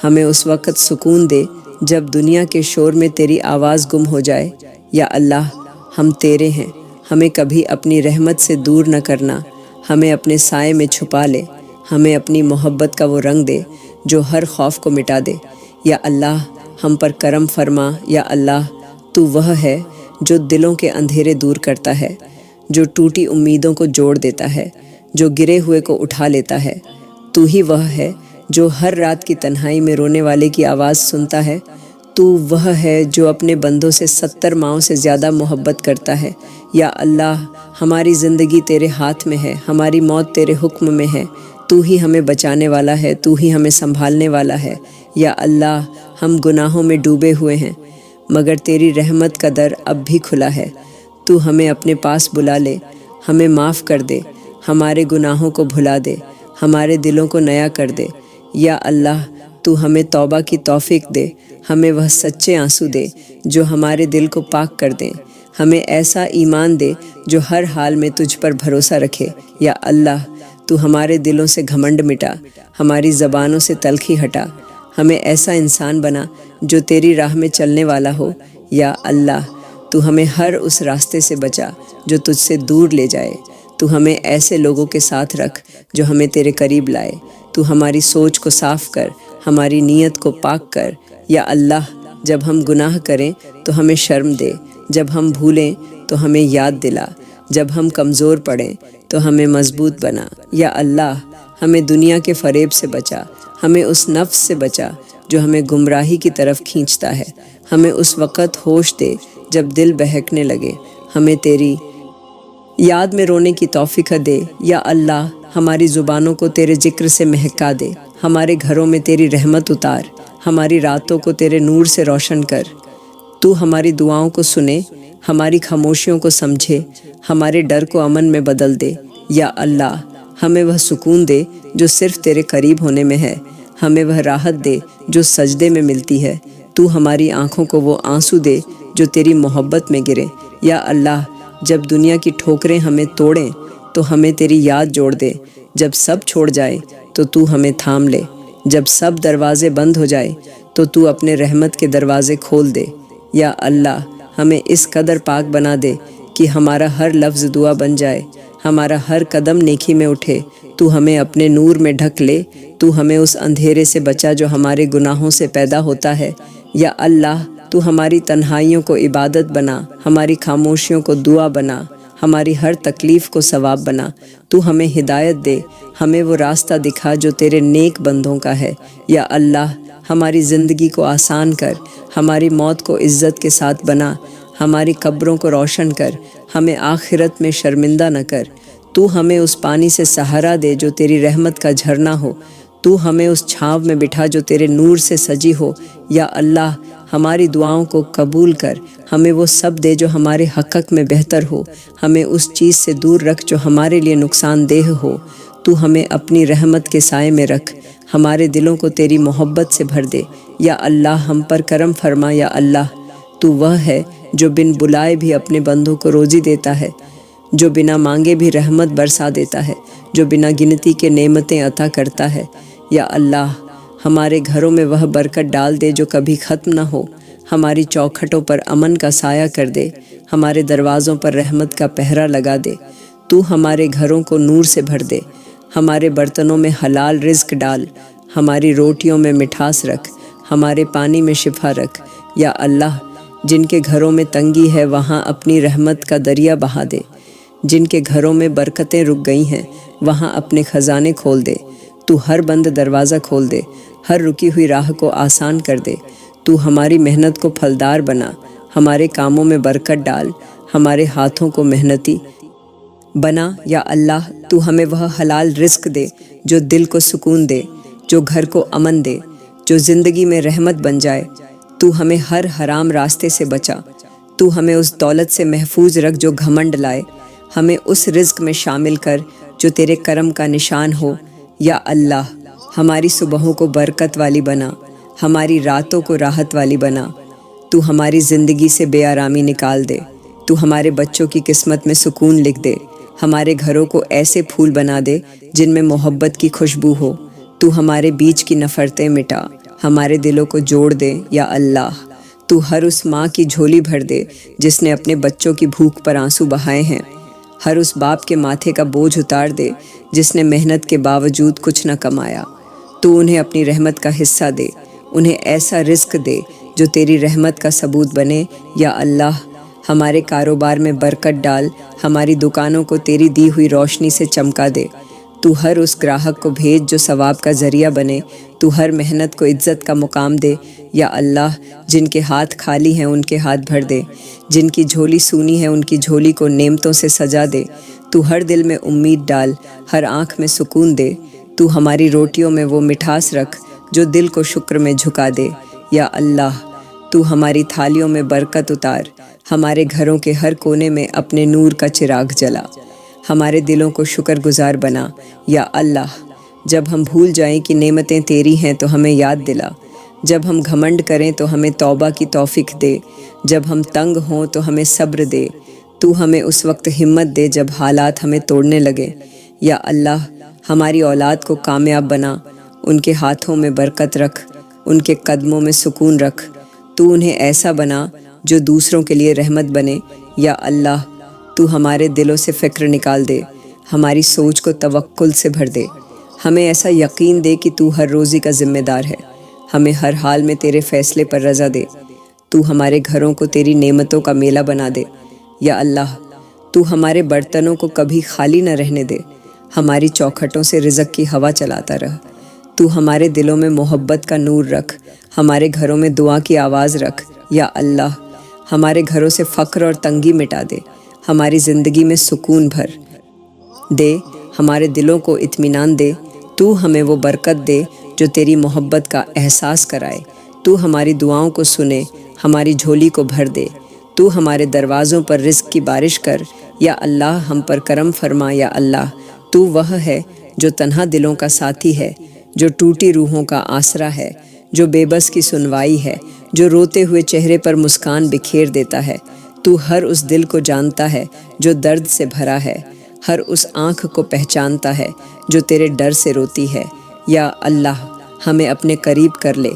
ہمیں اس وقت سکون دے جب دنیا کے شور میں تیری آواز گم ہو جائے۔ یا اللہ، ہم تیرے ہیں، ہمیں کبھی اپنی رحمت سے دور نہ کرنا، ہمیں اپنے سائے میں چھپا لے، ہمیں اپنی محبت کا وہ رنگ دے جو ہر خوف کو مٹا دے۔ یا اللہ، ہم پر کرم فرما۔ یا اللہ، تو وہ ہے جو دلوں کے اندھیرے دور کرتا ہے، جو ٹوٹی امیدوں کو جوڑ دیتا ہے، جو گرے ہوئے کو اٹھا لیتا ہے۔ تو ہی وہ ہے جو ہر رات کی تنہائی میں رونے والے کی آواز سنتا ہے۔ تو وہ ہے جو اپنے بندوں سے 70 ماؤں سے زیادہ محبت کرتا ہے۔ یا اللہ، ہماری زندگی تیرے ہاتھ میں ہے، ہماری موت تیرے حکم میں ہے، تو ہی ہمیں بچانے والا ہے، تو ہی ہمیں سنبھالنے والا ہے۔ یا اللہ، ہم گناہوں میں ڈوبے ہوئے ہیں مگر تیری رحمت کا در اب بھی کھلا ہے، تو ہمیں اپنے پاس بلا لے، ہمیں معاف کر دے، ہمارے گناہوں کو بھلا دے، ہمارے دلوں کو نیا کر دے۔ یا اللہ، تو ہمیں توبہ کی توفیق دے، ہمیں وہ سچے آنسو دے جو ہمارے دل کو پاک کر دیں، ہمیں ایسا ایمان دے جو ہر حال میں تجھ پر بھروسہ رکھے۔ یا اللہ، تو ہمارے دلوں سے گھمنڈ مٹا، ہماری زبانوں سے تلخی ہٹا، ہمیں ایسا انسان بنا جو تیری راہ میں چلنے والا ہو۔ یا اللہ، تو ہمیں ہر اس راستے سے بچا جو تجھ سے دور لے جائے، تو ہمیں ایسے لوگوں کے ساتھ رکھ جو ہمیں تیرے قریب لائے، تو ہماری سوچ کو صاف کر، ہماری نیت کو پاک کر۔ یا اللہ، جب ہم گناہ کریں تو ہمیں شرم دے، جب ہم بھولیں تو ہمیں یاد دلا، جب ہم کمزور پڑیں تو ہمیں مضبوط بنا۔ یا اللہ، ہمیں دنیا کے فریب سے بچا، ہمیں اس نفس سے بچا جو ہمیں گمراہی کی طرف کھینچتا ہے، ہمیں اس وقت ہوش دے جب دل بہکنے لگے، ہمیں تیری یاد میں رونے کی توفیق دے۔ یا اللہ، ہماری زبانوں کو تیرے ذکر سے مہکا دے، ہمارے گھروں میں تیری رحمت اتار، ہماری راتوں کو تیرے نور سے روشن کر۔ تو ہماری دعاؤں کو سنے، ہماری خاموشیوں کو سمجھے، ہمارے ڈر کو امن میں بدل دے۔ یا اللہ، ہمیں وہ سکون دے جو صرف تیرے قریب ہونے میں ہے، ہمیں وہ راحت دے جو سجدے میں ملتی ہے، تو ہماری آنکھوں کو وہ آنسو دے جو تیری محبت میں گرے۔ یا اللہ، جب دنیا کی ٹھوکریں ہمیں توڑیں تو ہمیں تیری یاد جوڑ دے، جب سب چھوڑ جائے تو ہمیں تھام لے، جب سب دروازے بند ہو جائے تو اپنے رحمت کے دروازے کھول دے۔ یا اللہ، ہمیں اس قدر پاک بنا دے کہ ہمارا ہر لفظ دعا بن جائے، ہمارا ہر قدم نیکی میں اٹھے، تو ہمیں اپنے نور میں ڈھک لے، تو ہمیں اس اندھیرے سے بچا جو ہمارے گناہوں سے پیدا ہوتا ہے۔ یا اللہ، تو ہماری تنہائیوں کو عبادت بنا، ہماری خاموشیوں کو دعا بنا، ہماری ہر تکلیف کو ثواب بنا۔ تو ہمیں ہدایت دے، ہمیں وہ راستہ دکھا جو تیرے نیک بندوں کا ہے۔ یا اللہ، ہماری زندگی کو آسان کر، ہماری موت کو عزت کے ساتھ بنا، ہماری قبروں کو روشن کر، ہمیں آخرت میں شرمندہ نہ کر۔ تو ہمیں اس پانی سے سہارا دے جو تیری رحمت کا جھرنا ہو، تو ہمیں اس چھاؤں میں بٹھا جو تیرے نور سے سجی ہو۔ یا اللہ، ہماری دعاؤں کو قبول کر، ہمیں وہ سب دے جو ہمارے حق میں بہتر ہو، ہمیں اس چیز سے دور رکھ جو ہمارے لیے نقصان دہ ہو۔ تو ہمیں اپنی رحمت کے سائے میں رکھ، ہمارے دلوں کو تیری محبت سے بھر دے۔ یا اللہ، ہم پر کرم فرما۔ یا اللہ، تو وہ ہے جو بن بلائے بھی اپنے بندوں کو روزی دیتا ہے، جو بنا مانگے بھی رحمت برسا دیتا ہے، جو بنا گنتی کے نعمتیں عطا کرتا ہے۔ یا اللہ ہمارے گھروں میں وہ برکت ڈال دے جو کبھی ختم نہ ہو، ہماری چوکھٹوں پر امن کا سایہ کر دے، ہمارے دروازوں پر رحمت کا پہرا لگا دے۔ تو ہمارے گھروں کو نور سے بھر دے، ہمارے برتنوں میں حلال رزق ڈال، ہماری روٹیوں میں مٹھاس رکھ، ہمارے پانی میں شفا رکھ۔ یا اللہ جن کے گھروں میں تنگی ہے وہاں اپنی رحمت کا دریا بہا دے، جن کے گھروں میں برکتیں رک گئی ہیں وہاں اپنے خزانے کھول دے۔ تو ہر بند دروازہ کھول دے، ہر رکی ہوئی راہ کو آسان کر دے۔ تو ہماری محنت کو پھلدار بنا، ہمارے کاموں میں برکت ڈال، ہمارے ہاتھوں کو محنتی بنا۔ یا اللہ تو ہمیں وہ حلال رزق دے جو دل کو سکون دے، جو گھر کو امن دے، جو زندگی میں رحمت بن جائے۔ تو ہمیں ہر حرام راستے سے بچا، تو ہمیں اس دولت سے محفوظ رکھ جو گھمنڈ لائے، ہمیں اس رزق میں شامل کر جو تیرے کرم کا نشان ہو۔ یا اللہ ہماری صبحوں کو برکت والی بنا، ہماری راتوں کو راحت والی بنا۔ تو ہماری زندگی سے بے آرامی نکال دے، تو ہمارے بچوں کی قسمت میں سکون لکھ دے، ہمارے گھروں کو ایسے پھول بنا دے جن میں محبت کی خوشبو ہو۔ تو ہمارے بیچ کی نفرتیں مٹا، ہمارے دلوں کو جوڑ دے۔ یا اللہ تو ہر اس ماں کی جھولی بھر دے جس نے اپنے بچوں کی بھوک پر آنسو بہائے ہیں، ہر اس باپ کے ماتھے کا بوجھ اتار دے جس نے محنت کے باوجود کچھ نہ کمایا۔ تو انہیں اپنی رحمت کا حصہ دے، انہیں ایسا رزق دے جو تیری رحمت کا ثبوت بنے۔ یا اللہ ہمارے کاروبار میں برکت ڈال، ہماری دکانوں کو تیری دی ہوئی روشنی سے چمکا دے۔ تو ہر اس گراہک کو بھیج جو ثواب کا ذریعہ بنے، تو ہر محنت کو عزت کا مقام دے۔ یا اللہ جن کے ہاتھ خالی ہیں ان کے ہاتھ بھر دے، جن کی جھولی سونی ہے ان کی جھولی کو نعمتوں سے سجا دے۔ تو ہر دل میں امید ڈال، ہر آنکھ میں سکون دے۔ تو ہماری روٹیوں میں وہ مٹھاس رکھ جو دل کو شکر میں جھکا دے۔ یا اللہ تو ہماری تھالیوں میں برکت اتار، ہمارے گھروں کے ہر کونے میں اپنے نور کا چراغ جلا، ہمارے دلوں کو شکر گزار بنا۔ یا اللہ جب ہم بھول جائیں کہ نعمتیں تیری ہیں تو ہمیں یاد دلا، جب ہم گھمنڈ کریں تو ہمیں توبہ کی توفیق دے، جب ہم تنگ ہوں تو ہمیں صبر دے۔ تو ہمیں اس وقت ہمت دے جب حالات ہمیں توڑنے لگے۔ یا اللہ ہماری اولاد کو کامیاب بنا، ان کے ہاتھوں میں برکت رکھ، ان کے قدموں میں سکون رکھ۔ تو انہیں ایسا بنا جو دوسروں کے لیے رحمت بنے۔ یا اللہ تو ہمارے دلوں سے فکر نکال دے، ہماری سوچ کو توکل سے بھر دے، ہمیں ایسا یقین دے کہ تو ہر روزی کا ذمہ دار ہے، ہمیں ہر حال میں تیرے فیصلے پر رضا دے۔ تو ہمارے گھروں کو تیری نعمتوں کا میلہ بنا دے۔ یا اللہ تو ہمارے برتنوں کو کبھی خالی نہ رہنے دے، ہماری چوکھٹوں سے رزق کی ہوا چلاتا رہ۔ تو ہمارے دلوں میں محبت کا نور رکھ، ہمارے گھروں میں دعا کی آواز رکھ۔ یا اللہ ہمارے گھروں سے فقر اور تنگی مٹا دے، ہماری زندگی میں سکون بھر دے، ہمارے دلوں کو اطمینان دے۔ تو ہمیں وہ برکت دے جو تیری محبت کا احساس کرائے۔ تو ہماری دعاؤں کو سنے، ہماری جھولی کو بھر دے۔ تو ہمارے دروازوں پر رزق کی بارش کر۔ یا اللہ ہم پر کرم فرما۔ یا اللہ تو وہ ہے جو تنہا دلوں کا ساتھی ہے، جو ٹوٹی روحوں کا آسرا ہے، جو بے بس کی سنوائی ہے، جو روتے ہوئے چہرے پر مسکان بکھیر دیتا ہے۔ تو ہر اس دل کو جانتا ہے جو درد سے بھرا ہے، ہر اس آنکھ کو پہچانتا ہے جو تیرے ڈر سے روتی ہے۔ یا اللہ ہمیں اپنے قریب کر لے،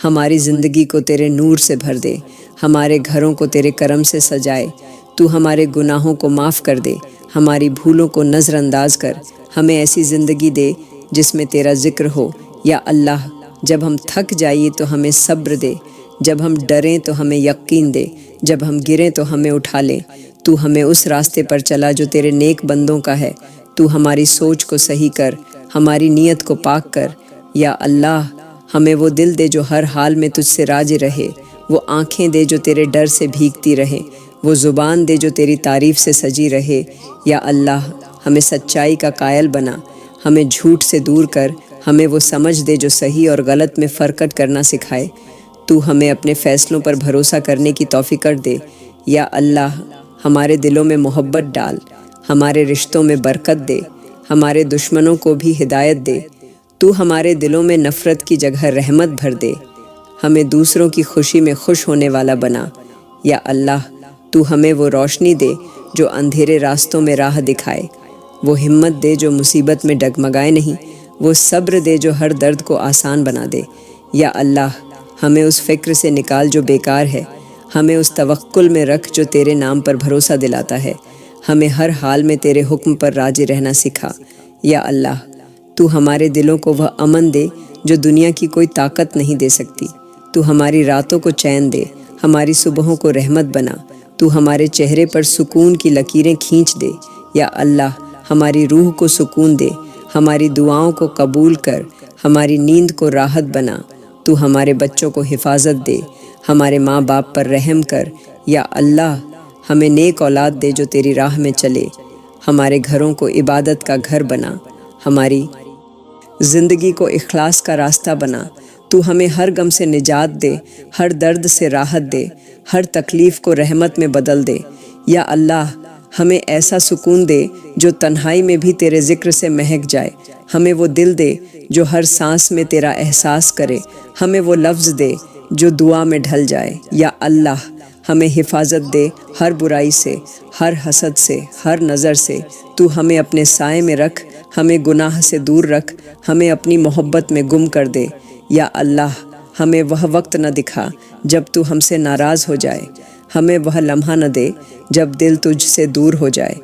ہماری زندگی کو تیرے نور سے بھر دے، ہمارے گھروں کو تیرے کرم سے سجائے۔ تو ہمارے گناہوں کو معاف کر دے، ہماری بھولوں کو نظر انداز کر، ہمیں ایسی زندگی دے جس میں تیرا ذکر ہو۔ یا اللہ جب ہم تھک جائیں تو ہمیں صبر دے، جب ہم ڈریں تو ہمیں یقین دے، جب ہم گریں تو ہمیں اٹھا لے۔ تو ہمیں اس راستے پر چلا جو تیرے نیک بندوں کا ہے۔ تو ہماری سوچ کو صحیح کر، ہماری نیت کو پاک کر۔ یا اللہ ہمیں وہ دل دے جو ہر حال میں تجھ سے راضی رہے، وہ آنکھیں دے جو تیرے ڈر سے بھیگتی رہے، وہ زبان دے جو تیری تعریف سے سجی رہے۔ یا اللہ ہمیں سچائی کا قائل بنا، ہمیں جھوٹ سے دور کر، ہمیں وہ سمجھ دے جو صحیح اور غلط میں فرقت کرنا سکھائے۔ تو ہمیں اپنے فیصلوں پر بھروسہ کرنے کی توفیق کر دے۔ یا اللہ ہمارے دلوں میں محبت ڈال، ہمارے رشتوں میں برکت دے، ہمارے دشمنوں کو بھی ہدایت دے۔ تو ہمارے دلوں میں نفرت کی جگہ رحمت بھر دے، ہمیں دوسروں کی خوشی میں خوش ہونے والا بنا۔ یا اللہ تو ہمیں وہ روشنی دے جو اندھیرے راستوں میں راہ دکھائے، وہ ہمت دے جو مصیبت میں ڈگمگائے نہیں، وہ صبر دے جو ہر درد کو آسان بنا دے۔ یا اللہ، ہمیں اس فکر سے نکال جو بیکار ہے، ہمیں اس توکل میں رکھ جو تیرے نام پر بھروسہ دلاتا ہے، ہمیں ہر حال میں تیرے حکم پر راضی رہنا سکھا۔ یا اللہ، تو ہمارے دلوں کو وہ امن دے جو دنیا کی کوئی طاقت نہیں دے سکتی۔ تو ہماری راتوں کو چین دے، ہماری صبحوں کو رحمت بنا، تو ہمارے چہرے پر سکون کی لکیریں کھینچ دے۔ یا اللہ، ہماری روح کو سکون دے، ہماری دعاؤں کو قبول کر، ہماری نیند کو راحت بنا، تو ہمارے بچوں کو حفاظت دے، ہمارے ماں باپ پر رحم کر۔ یا اللہ، ہمیں نیک اولاد دے جو تیری راہ میں چلے، ہمارے گھروں کو عبادت کا گھر بنا، ہماری زندگی کو اخلاص کا راستہ بنا۔ تو ہمیں ہر غم سے نجات دے، ہر درد سے راحت دے، ہر تکلیف کو رحمت میں بدل دے۔ یا اللہ، ہمیں ایسا سکون دے جو تنہائی میں بھی تیرے ذکر سے مہک جائے، ہمیں وہ دل دے جو ہر سانس میں تیرا احساس کرے، ہمیں وہ لفظ دے جو دعا میں ڈھل جائے۔ یا اللہ، ہمیں حفاظت دے ہر برائی سے، ہر حسد سے، ہر نظر سے۔ تو ہمیں اپنے سائے میں رکھ، ہمیں گناہ سے دور رکھ، ہمیں اپنی محبت میں گم کر دے۔ یا اللہ، ہمیں وہ وقت نہ دکھا جب تو ہم سے ناراض ہو جائے، ہمیں وہ لمحہ نہ دے جب دل تجھ سے دور ہو جائے۔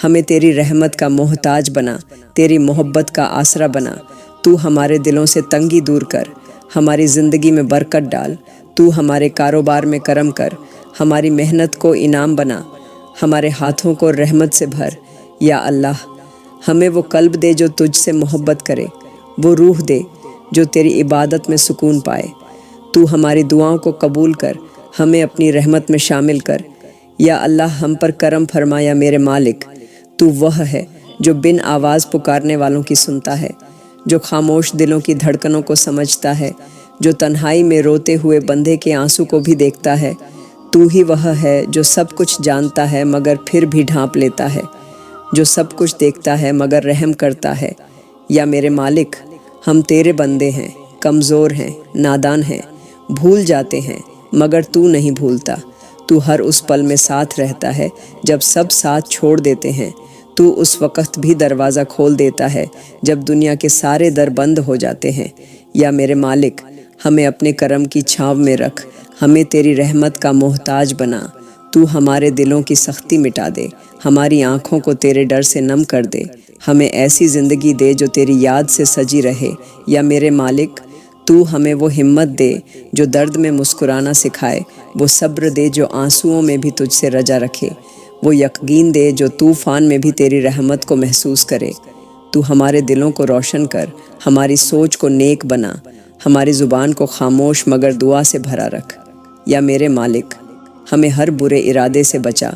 ہمیں تیری رحمت کا محتاج بنا، تیری محبت کا آسرا بنا۔ تو ہمارے دلوں سے تنگی دور کر، ہماری زندگی میں برکت ڈال۔ تو ہمارے کاروبار میں کرم کر، ہماری محنت کو انعام بنا، ہمارے ہاتھوں کو رحمت سے بھر۔ یا اللہ، ہمیں وہ قلب دے جو تجھ سے محبت کرے، وہ روح دے جو تیری عبادت میں سکون پائے۔ تو ہماری دعاؤں کو قبول کر، ہمیں اپنی رحمت میں شامل کر۔ یا اللہ، ہم پر کرم فرما یا میرے مالک۔ تو وہ ہے جو بن آواز پکارنے والوں کی سنتا ہے، جو خاموش دلوں کی دھڑکنوں کو سمجھتا ہے، جو تنہائی میں روتے ہوئے بندے کے آنسو کو بھی دیکھتا ہے۔ تو ہی وہ ہے جو سب کچھ جانتا ہے مگر پھر بھی ڈھانپ لیتا ہے، جو سب کچھ دیکھتا ہے مگر رحم کرتا ہے۔ یا میرے مالک، ہم تیرے بندے ہیں، کمزور ہیں، نادان ہیں، بھول جاتے ہیں مگر تو نہیں بھولتا۔ تو ہر اس پل میں ساتھ رہتا ہے جب سب ساتھ چھوڑ دیتے ہیں۔ تو اس وقت بھی دروازہ کھول دیتا ہے جب دنیا کے سارے در بند ہو جاتے ہیں۔ یا میرے مالک، ہمیں اپنے کرم کی چھاؤں میں رکھ، ہمیں تیری رحمت کا محتاج بنا۔ تو ہمارے دلوں کی سختی مٹا دے، ہماری آنکھوں کو تیرے ڈر سے نم کر دے، ہمیں ایسی زندگی دے جو تیری یاد سے سجی رہے۔ یا میرے مالک، تو ہمیں وہ ہمت دے جو درد میں مسکرانا سکھائے، وہ صبر دے جو آنسوؤں میں بھی تجھ سے رجا رکھے، وہ یقین دے جو طوفان میں بھی تیری رحمت کو محسوس کرے۔ تو ہمارے دلوں کو روشن کر، ہماری سوچ کو نیک بنا، ہماری زبان کو خاموش مگر دعا سے بھرا رکھ۔ یا میرے مالک، ہمیں ہر برے ارادے سے بچا،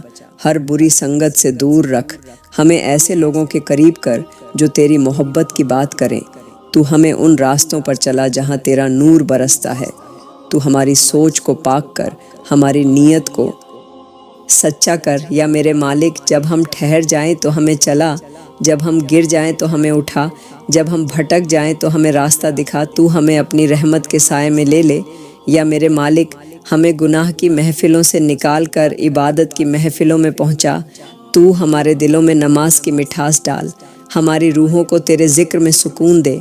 ہر بری سنگت سے دور رکھ، ہمیں ایسے لوگوں کے قریب کر جو تیری محبت کی بات کریں۔ تو ہمیں ان راستوں پر چلا جہاں تیرا نور برستا ہے۔ تو ہماری سوچ کو پاک کر، ہماری نیت کو سچا کر۔ یا میرے مالک، جب ہم ٹھہر جائیں تو ہمیں چلا، جب ہم گر جائیں تو ہمیں اٹھا، جب ہم بھٹک جائیں تو ہمیں راستہ دکھا۔ تو ہمیں اپنی رحمت کے سائے میں لے لے۔ یا میرے مالک، ہمیں گناہ کی محفلوں سے نکال کر عبادت کی محفلوں میں پہنچا۔ تو ہمارے دلوں میں نماز کی مٹھاس ڈال، ہماری روحوں کو تیرے ذکر میں سکون دے،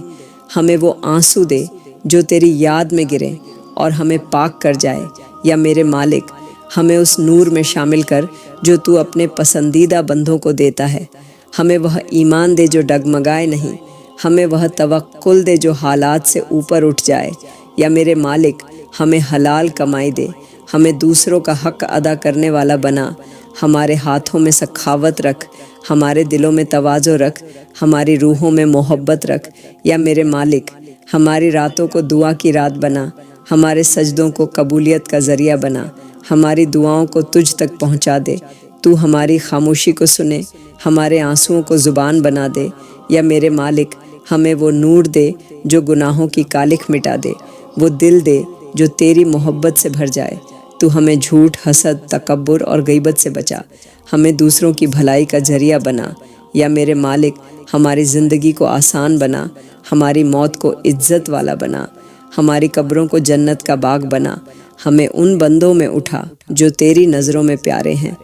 ہمیں وہ آنسو دے جو تیری یاد میں گریں اور ہمیں پاک کر جائے۔ یا میرے مالک، ہمیں اس نور میں شامل کر جو تو اپنے پسندیدہ بندوں کو دیتا ہے، ہمیں وہ ایمان دے جو ڈگمگائے نہیں، ہمیں وہ توکل دے جو حالات سے اوپر اٹھ جائے۔ یا میرے مالک، ہمیں حلال کمائی دے، ہمیں دوسروں کا حق ادا کرنے والا بنا، ہمارے ہاتھوں میں سخاوت رکھ، ہمارے دلوں میں تواضع رکھ، ہماری روحوں میں محبت رکھ۔ یا میرے مالک، ہماری راتوں کو دعا کی رات بنا، ہمارے سجدوں کو قبولیت کا ذریعہ بنا، ہماری دعاؤں کو تجھ تک پہنچا دے۔ تو ہماری خاموشی کو سنے، ہمارے آنسوؤں کو زبان بنا دے۔ یا میرے مالک، ہمیں وہ نور دے جو گناہوں کی کالک مٹا دے، وہ دل دے جو تیری محبت سے بھر جائے۔ تو ہمیں جھوٹ، حسد، تکبر اور غیبت سے بچا، ہمیں دوسروں کی بھلائی کا ذریعہ بنا۔ یا میرے مالک، ہماری زندگی کو آسان بنا، ہماری موت کو عزت والا بنا، ہماری قبروں کو جنت کا باغ بنا، ہمیں ان بندوں میں اٹھا جو تیری نظروں میں پیارے ہیں۔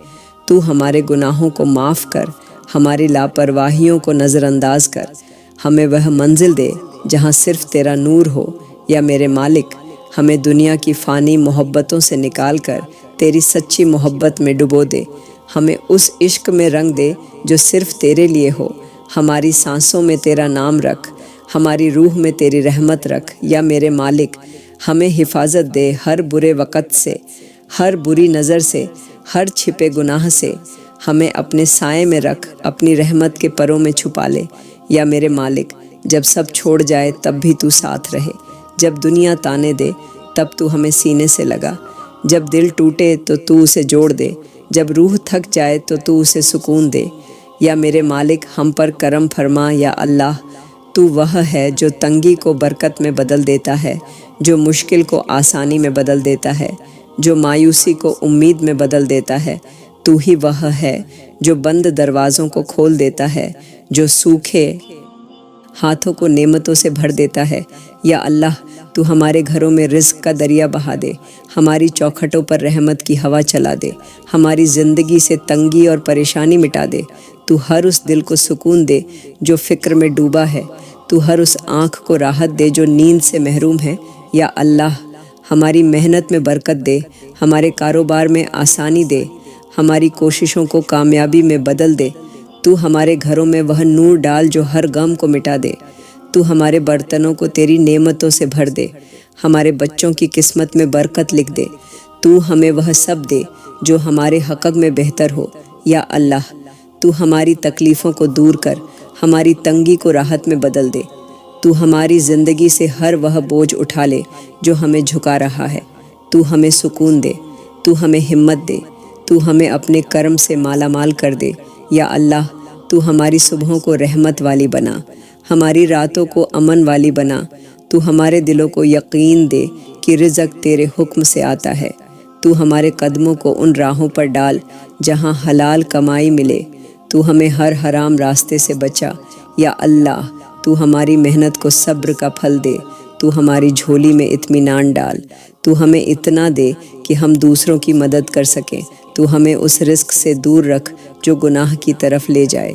تو ہمارے گناہوں کو معاف کر، ہماری لاپرواہیوں کو نظر انداز کر، ہمیں وہ منزل دے جہاں صرف تیرا نور ہو۔ یا میرے مالک، ہمیں دنیا کی فانی محبتوں سے نکال کر تیری سچی محبت میں ڈبو دے، ہمیں اس عشق میں رنگ دے جو صرف تیرے لیے ہو۔ ہماری سانسوں میں تیرا نام رکھ، ہماری روح میں تیری رحمت رکھ۔ یا میرے مالک، ہمیں حفاظت دے ہر برے وقت سے، ہر بری نظر سے، ہر چھپے گناہ سے، ہمیں اپنے سائے میں رکھ، اپنی رحمت کے پروں میں چھپا لے۔ یا میرے مالک، جب سب چھوڑ جائے تب بھی تو ساتھ رہے، جب دنیا تانے دے تب تو ہمیں سینے سے لگا، جب دل ٹوٹے تو اسے جوڑ دے، جب روح تھک جائے تو اسے سکون دے۔ یا میرے مالک، ہم پر کرم فرما۔ یا اللہ، تو وہ ہے جو تنگی کو برکت میں بدل دیتا ہے، جو مشکل کو آسانی میں بدل دیتا ہے، جو مایوسی کو امید میں بدل دیتا ہے۔ تو ہی وہ ہے جو بند دروازوں کو کھول دیتا ہے، جو سوکھے ہاتھوں کو نعمتوں سے بھر دیتا ہے۔ یا اللہ، تو ہمارے گھروں میں رزق کا دریا بہا دے، ہماری چوکھٹوں پر رحمت کی ہوا چلا دے، ہماری زندگی سے تنگی اور پریشانی مٹا دے۔ تو ہر اس دل کو سکون دے جو فکر میں ڈوبا ہے، تو ہر اس آنکھ کو راحت دے جو نیند سے محروم ہے۔ یا اللہ، ہماری محنت میں برکت دے، ہمارے کاروبار میں آسانی دے، ہماری کوششوں کو کامیابی میں بدل دے۔ تو ہمارے گھروں میں وہ نور ڈال جو ہر غم کو مٹا دے، تو ہمارے برتنوں کو تیری نعمتوں سے بھر دے، ہمارے بچوں کی قسمت میں برکت لکھ دے۔ تو ہمیں وہ سب دے جو ہمارے حق میں بہتر ہو۔ یا اللہ، تو ہماری تکلیفوں کو دور کر، ہماری تنگی کو راحت میں بدل دے۔ تو ہماری زندگی سے ہر وہ بوجھ اٹھا لے جو ہمیں جھکا رہا ہے، تو ہمیں سکون دے، تو ہمیں ہمت دے، تو ہمیں اپنے کرم سے مالا مال کر دے۔ یا اللہ، تو ہماری صبحوں کو رحمت والی بنا، ہماری راتوں کو امن والی بنا۔ تو ہمارے دلوں کو یقین دے کہ رزق تیرے حکم سے آتا ہے۔ تو ہمارے قدموں کو ان راہوں پر ڈال جہاں حلال کمائی ملے، تو ہمیں ہر حرام راستے سے بچا۔ یا اللہ، تو ہماری محنت کو صبر کا پھل دے، تو ہماری جھولی میں اطمینان ڈال، تو ہمیں اتنا دے کہ ہم دوسروں کی مدد کر سکیں، تو ہمیں اس رزق سے دور رکھ جو گناہ کی طرف لے جائے۔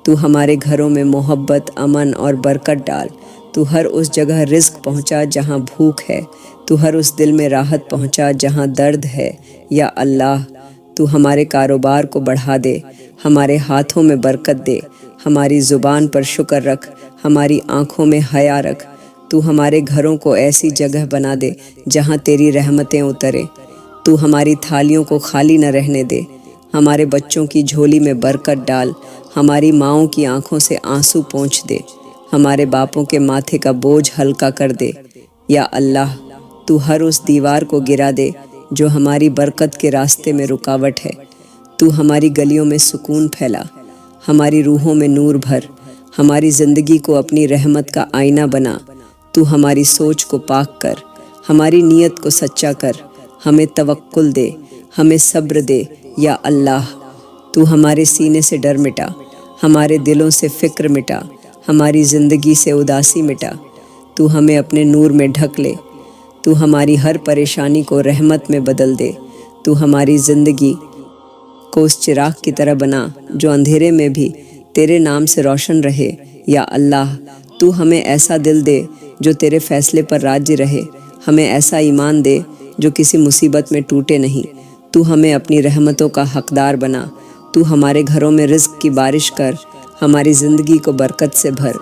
تو ہمارے گھروں میں محبت، امن اور برکت ڈال، تو ہر اس جگہ رزق پہنچا جہاں بھوک ہے، تو ہر اس دل میں راحت پہنچا جہاں درد ہے۔ یا اللہ، تو ہمارے کاروبار کو بڑھا دے، ہمارے ہاتھوں میں برکت دے، ہماری زبان پر شکر رکھ، ہماری آنکھوں میں حیا رکھ۔ تو ہمارے گھروں کو ایسی جگہ بنا دے جہاں تیری رحمتیں اترے، تو ہماری تھالیوں کو خالی نہ رہنے دے، ہمارے بچوں کی جھولی میں برکت ڈال، ہماری ماؤں کی آنکھوں سے آنسو پونچھ دے، ہمارے باپوں کے ماتھے کا بوجھ ہلکا کر دے۔ یا اللہ، تو ہر اس دیوار کو گرا دے جو ہماری برکت کے راستے میں رکاوٹ ہے، تو ہماری گلیوں میں سکون پھیلا، ہماری روحوں میں نور بھر، ہماری زندگی کو اپنی رحمت کا آئینہ بنا۔ تو ہماری سوچ کو پاک کر، ہماری نیت کو سچا کر، ہمیں توکل دے، ہمیں صبر دے۔ یا اللہ، تو ہمارے سینے سے ڈر مٹا، ہمارے دلوں سے فکر مٹا، ہماری زندگی سے اداسی مٹا، تو ہمیں اپنے نور میں ڈھک لے، تو ہماری ہر پریشانی کو رحمت میں بدل دے، تو ہماری زندگی کو اس چراغ کی طرح بنا جو اندھیرے میں بھی تیرے نام سے روشن رہے۔ یا اللہ، تو ہمیں ایسا دل دے جو تیرے فیصلے پر راضی رہے، ہمیں ایسا ایمان دے جو کسی مصیبت میں ٹوٹے نہیں۔ تو ہمیں اپنی رحمتوں کا حقدار بنا، تو ہمارے گھروں میں رزق کی بارش کر، ہماری زندگی کو برکت سے بھر۔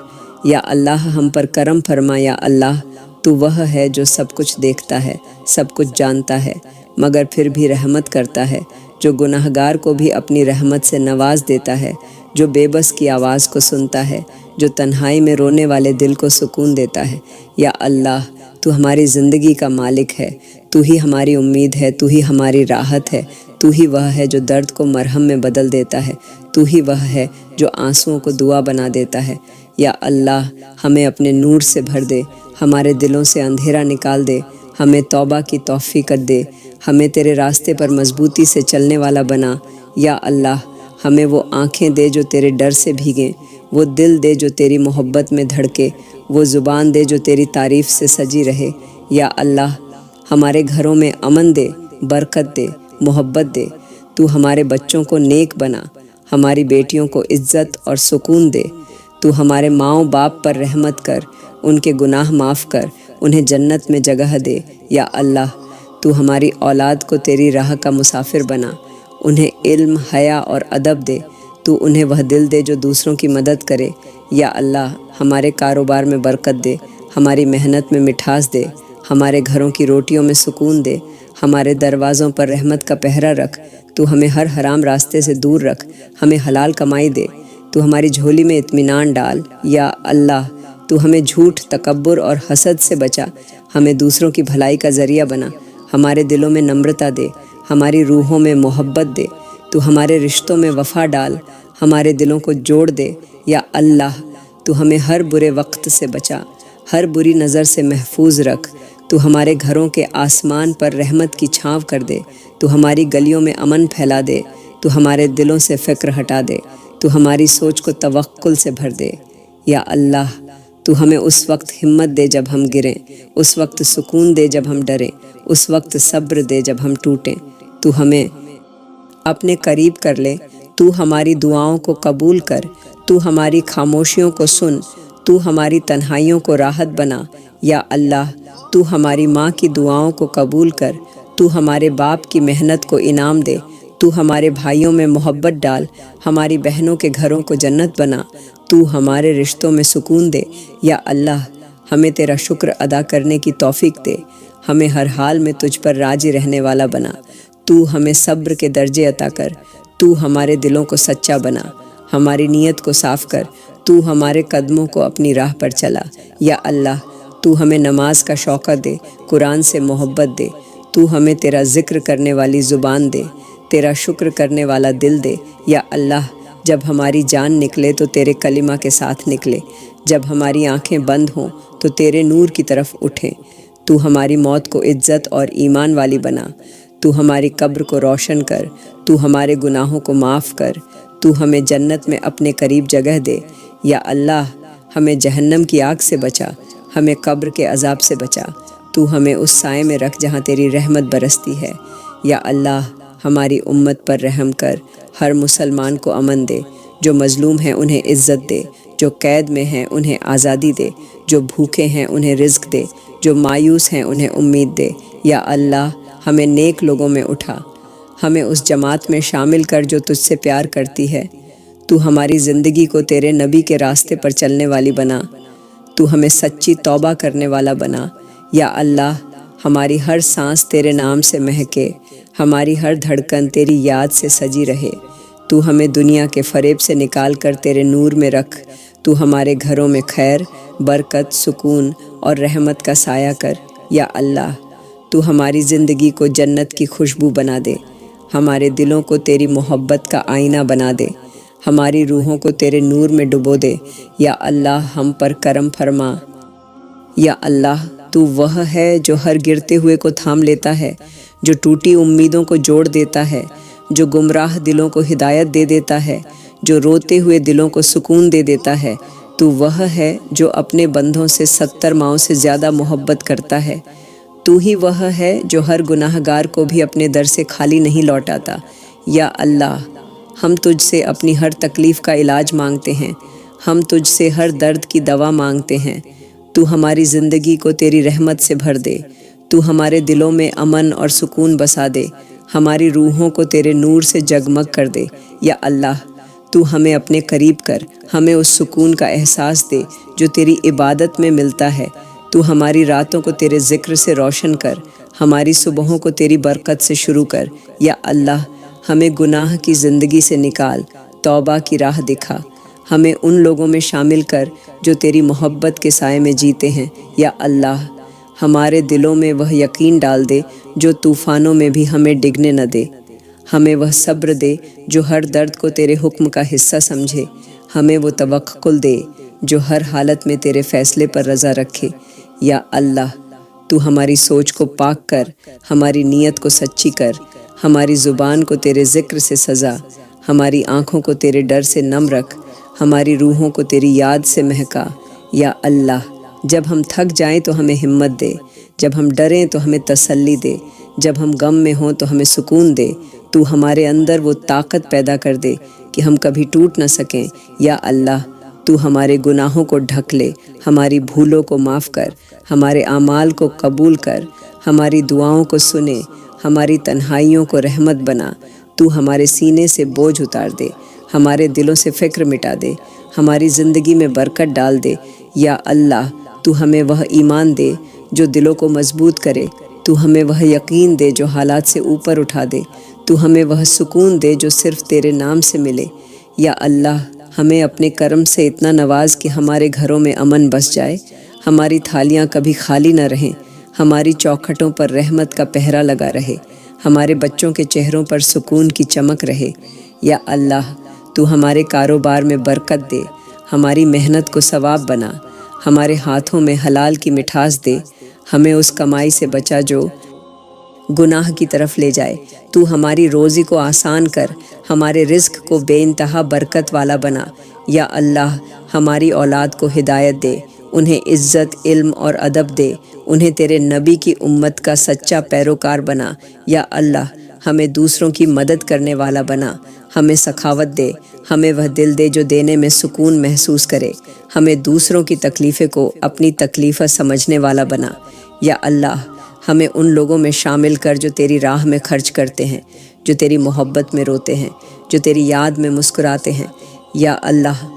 یا اللہ، ہم پر کرم فرما۔ یا اللہ، تو وہ ہے جو سب کچھ دیکھتا ہے، سب کچھ جانتا ہے، مگر پھر بھی رحمت کرتا ہے، جو گناہگار کو بھی اپنی رحمت سے نواز دیتا ہے، جو بے بس کی آواز کو سنتا ہے، جو تنہائی میں رونے والے دل کو سکون دیتا ہے۔ یا اللہ، تو ہماری زندگی کا مالک ہے، تو ہی ہماری امید ہے، تو ہی ہماری راحت ہے، تو ہی وہ ہے جو درد کو مرہم میں بدل دیتا ہے، تو ہی وہ ہے جو آنسوؤں کو دعا بنا دیتا ہے۔ یا اللہ، ہمیں اپنے نور سے بھر دے، ہمارے دلوں سے اندھیرا نکال دے، ہمیں توبہ کی توفیق دے، ہمیں تیرے راستے پر مضبوطی سے چلنے والا بنا۔ یا اللہ، ہمیں وہ آنکھیں دے جو تیرے ڈر سے بھیگیں، وہ دل دے جو تیری محبت میں دھڑکے، وہ زبان دے جو تیری تعریف سے سجی رہے۔ یا اللہ، ہمارے گھروں میں امن دے، برکت دے، محبت دے، تو تو ہمارے بچوں کو نیک بنا، ہماری بیٹیوں کو عزت اور سکون دے، تو ہمارے ماؤں باپ پر رحمت کر، ان کے گناہ معاف کر، انہیں جنت میں جگہ دے۔ یا اللہ تو ہماری اولاد کو تیری راہ کا مسافر بنا، انہیں علم، حیا اور ادب دے، تو انہیں وہ دل دے جو دوسروں کی مدد کرے۔ یا اللہ ہمارے کاروبار میں برکت دے، ہماری محنت میں مٹھاس دے، ہمارے گھروں کی روٹیوں میں سکون دے، ہمارے دروازوں پر رحمت کا پہرا رکھ، تو ہمیں ہر حرام راستے سے دور رکھ، ہمیں حلال کمائی دے، تو ہماری جھولی میں اطمینان ڈال۔ یا اللہ تو ہمیں جھوٹ، تکبر اور حسد سے بچا، ہمیں دوسروں کی بھلائی کا ذریعہ بنا، ہمارے دلوں میں نمرتا دے، ہماری روحوں میں محبت دے، تو ہمارے رشتوں میں وفا ڈال، ہمارے دلوں کو جوڑ دے۔ یا اللہ تو ہمیں ہر برے وقت سے بچا، ہر بری نظر سے محفوظ رکھ، تو ہمارے گھروں کے آسمان پر رحمت کی چھاؤں کر دے، تو ہماری گلیوں میں امن پھیلا دے، تو ہمارے دلوں سے فکر ہٹا دے، تو ہماری سوچ کو توکل سے بھر دے۔ یا اللہ تو ہمیں اس وقت ہمت دے جب ہم گریں، اس وقت سکون دے جب ہم ڈریں، اس وقت صبر دے جب ہم ٹوٹیں، تو ہمیں اپنے قریب کر لے، تو ہماری دعاؤں کو قبول کر، تو ہماری خاموشیوں کو سن، تو ہماری تنہائیوں کو راحت بنا۔ یا اللہ تو ہماری ماں کی دعاؤں کو قبول کر، تو ہمارے باپ کی محنت کو انعام دے، تو ہمارے بھائیوں میں محبت ڈال، ہماری بہنوں کے گھروں کو جنت بنا، تو ہمارے رشتوں میں سکون دے۔ یا اللہ ہمیں تیرا شکر ادا کرنے کی توفیق دے، ہمیں ہر حال میں تجھ پر راضی رہنے والا بنا، تو ہمیں صبر کے درجے عطا کر، تو ہمارے دلوں کو سچا بنا، ہماری نیت کو صاف کر، تو ہمارے قدموں کو اپنی راہ پر چلا۔ یا اللہ تو ہمیں نماز کا شوق دے، قرآن سے محبت دے، تو ہمیں تیرا ذکر کرنے والی زبان دے، تیرا شکر کرنے والا دل دے۔ یا اللہ جب ہماری جان نکلے تو تیرے کلمہ کے ساتھ نکلے، جب ہماری آنکھیں بند ہوں تو تیرے نور کی طرف اٹھیں، تو ہماری موت کو عزت اور ایمان والی بنا، تو ہماری قبر کو روشن کر، تو ہمارے گناہوں کو معاف کر، تو ہمیں جنت میں اپنے قریب جگہ دے۔ یا اللہ ہمیں جہنم کی آگ سے بچا، ہمیں قبر کے عذاب سے بچا، تو ہمیں اس سائے میں رکھ جہاں تیری رحمت برستی ہے۔ یا اللہ ہماری امت پر رحم کر، ہر مسلمان کو امن دے، جو مظلوم ہیں انہیں عزت دے، جو قید میں ہیں انہیں آزادی دے، جو بھوکے ہیں انہیں رزق دے، جو مایوس ہیں انہیں امید دے۔ یا اللہ ہمیں نیک لوگوں میں اٹھا، ہمیں اس جماعت میں شامل کر جو تجھ سے پیار کرتی ہے، تو ہماری زندگی کو تیرے نبی کے راستے پر چلنے والی بنا، تو ہمیں سچی توبہ کرنے والا بنا۔ یا اللہ ہماری ہر سانس تیرے نام سے مہکے، ہماری ہر دھڑکن تیری یاد سے سجی رہے، تو ہمیں دنیا کے فریب سے نکال کر تیرے نور میں رکھ، تو ہمارے گھروں میں خیر، برکت، سکون اور رحمت کا سایہ کر۔ یا اللہ تو ہماری زندگی کو جنت کی خوشبو بنا دے، ہمارے دلوں کو تیری محبت کا آئینہ بنا دے، ہماری روحوں کو تیرے نور میں ڈبو دے۔ یا اللہ ہم پر کرم فرما۔ یا اللہ تو وہ ہے جو ہر گرتے ہوئے کو تھام لیتا ہے، جو ٹوٹی امیدوں کو جوڑ دیتا ہے، جو گمراہ دلوں کو ہدایت دے دیتا ہے، جو روتے ہوئے دلوں کو سکون دے دیتا ہے۔ تو وہ ہے جو اپنے بندوں سے 70 ماؤں سے زیادہ محبت کرتا ہے۔ تو ہی وہ ہے جو ہر گناہ گار کو بھی اپنے در سے خالی نہیں لوٹاتا۔ یا اللہ ہم تجھ سے اپنی ہر تکلیف کا علاج مانگتے ہیں، ہم تجھ سے ہر درد کی دوا مانگتے ہیں، تو ہماری زندگی کو تیری رحمت سے بھر دے، تو ہمارے دلوں میں امن اور سکون بسا دے، ہماری روحوں کو تیرے نور سے جگمگ کر دے۔ یا اللہ تو ہمیں اپنے قریب کر، ہمیں اس سکون کا احساس دے جو تیری عبادت میں ملتا ہے، تو ہماری راتوں کو تیرے ذکر سے روشن کر، ہماری صبحوں کو تیری برکت سے شروع کر۔ یا اللہ ہمیں گناہ کی زندگی سے نکال، توبہ کی راہ دکھا، ہمیں ان لوگوں میں شامل کر جو تیری محبت کے سائے میں جیتے ہیں۔ یا اللہ ہمارے دلوں میں وہ یقین ڈال دے جو طوفانوں میں بھی ہمیں ڈگنے نہ دے، ہمیں وہ صبر دے جو ہر درد کو تیرے حکم کا حصہ سمجھے، ہمیں وہ توکل دے جو ہر حالت میں تیرے فیصلے پر رضا رکھے۔ یا اللہ تو ہماری سوچ کو پاک کر، ہماری نیت کو سچی کر، ہماری زبان کو تیرے ذکر سے سزا، ہماری آنکھوں کو تیرے ڈر سے نم رکھ، ہماری روحوں کو تیری یاد سے مہکا۔ یا اللہ جب ہم تھک جائیں تو ہمیں ہمت دے، جب ہم ڈریں تو ہمیں تسلی دے، جب ہم غم میں ہوں تو ہمیں سکون دے، تو ہمارے اندر وہ طاقت پیدا کر دے کہ ہم کبھی ٹوٹ نہ سکیں۔ یا اللہ تو ہمارے گناہوں کو ڈھک لے، ہماری بھولوں کو معاف کر، ہمارے اعمال کو قبول کر، ہماری دعاؤں کو سنے، ہماری تنہائیوں کو رحمت بنا۔ تو ہمارے سینے سے بوجھ اتار دے، ہمارے دلوں سے فکر مٹا دے، ہماری زندگی میں برکت ڈال دے۔ یا اللہ تو ہمیں وہ ایمان دے جو دلوں کو مضبوط کرے، تو ہمیں وہ یقین دے جو حالات سے اوپر اٹھا دے، تو ہمیں وہ سکون دے جو صرف تیرے نام سے ملے۔ یا اللہ ہمیں اپنے کرم سے اتنا نواز کہ ہمارے گھروں میں امن بس جائے، ہماری تھالیاں کبھی خالی نہ رہیں، ہماری چوکھٹوں پر رحمت کا پہرا لگا رہے، ہمارے بچوں کے چہروں پر سکون کی چمک رہے۔ یا اللہ تو ہمارے کاروبار میں برکت دے، ہماری محنت کو ثواب بنا، ہمارے ہاتھوں میں حلال کی مٹھاس دے، ہمیں اس کمائی سے بچا جو گناہ کی طرف لے جائے۔ تو ہماری روزی کو آسان کر، ہمارے رزق کو بے انتہا برکت والا بنا۔ یا اللہ ہماری اولاد کو ہدایت دے، انہیں عزت، علم اور ادب دے، انہیں تیرے نبی کی امت کا سچا پیروکار بنا۔ یا اللہ ہمیں دوسروں کی مدد کرنے والا بنا، ہمیں سخاوت دے، ہمیں وہ دل دے جو دینے میں سکون محسوس کرے، ہمیں دوسروں کی تکلیفیں کو اپنی تکلیفیں سمجھنے والا بنا۔ یا اللہ ہمیں ان لوگوں میں شامل کر جو تیری راہ میں خرچ کرتے ہیں، جو تیری محبت میں روتے ہیں، جو تیری یاد میں مسکراتے ہیں۔ یا اللہ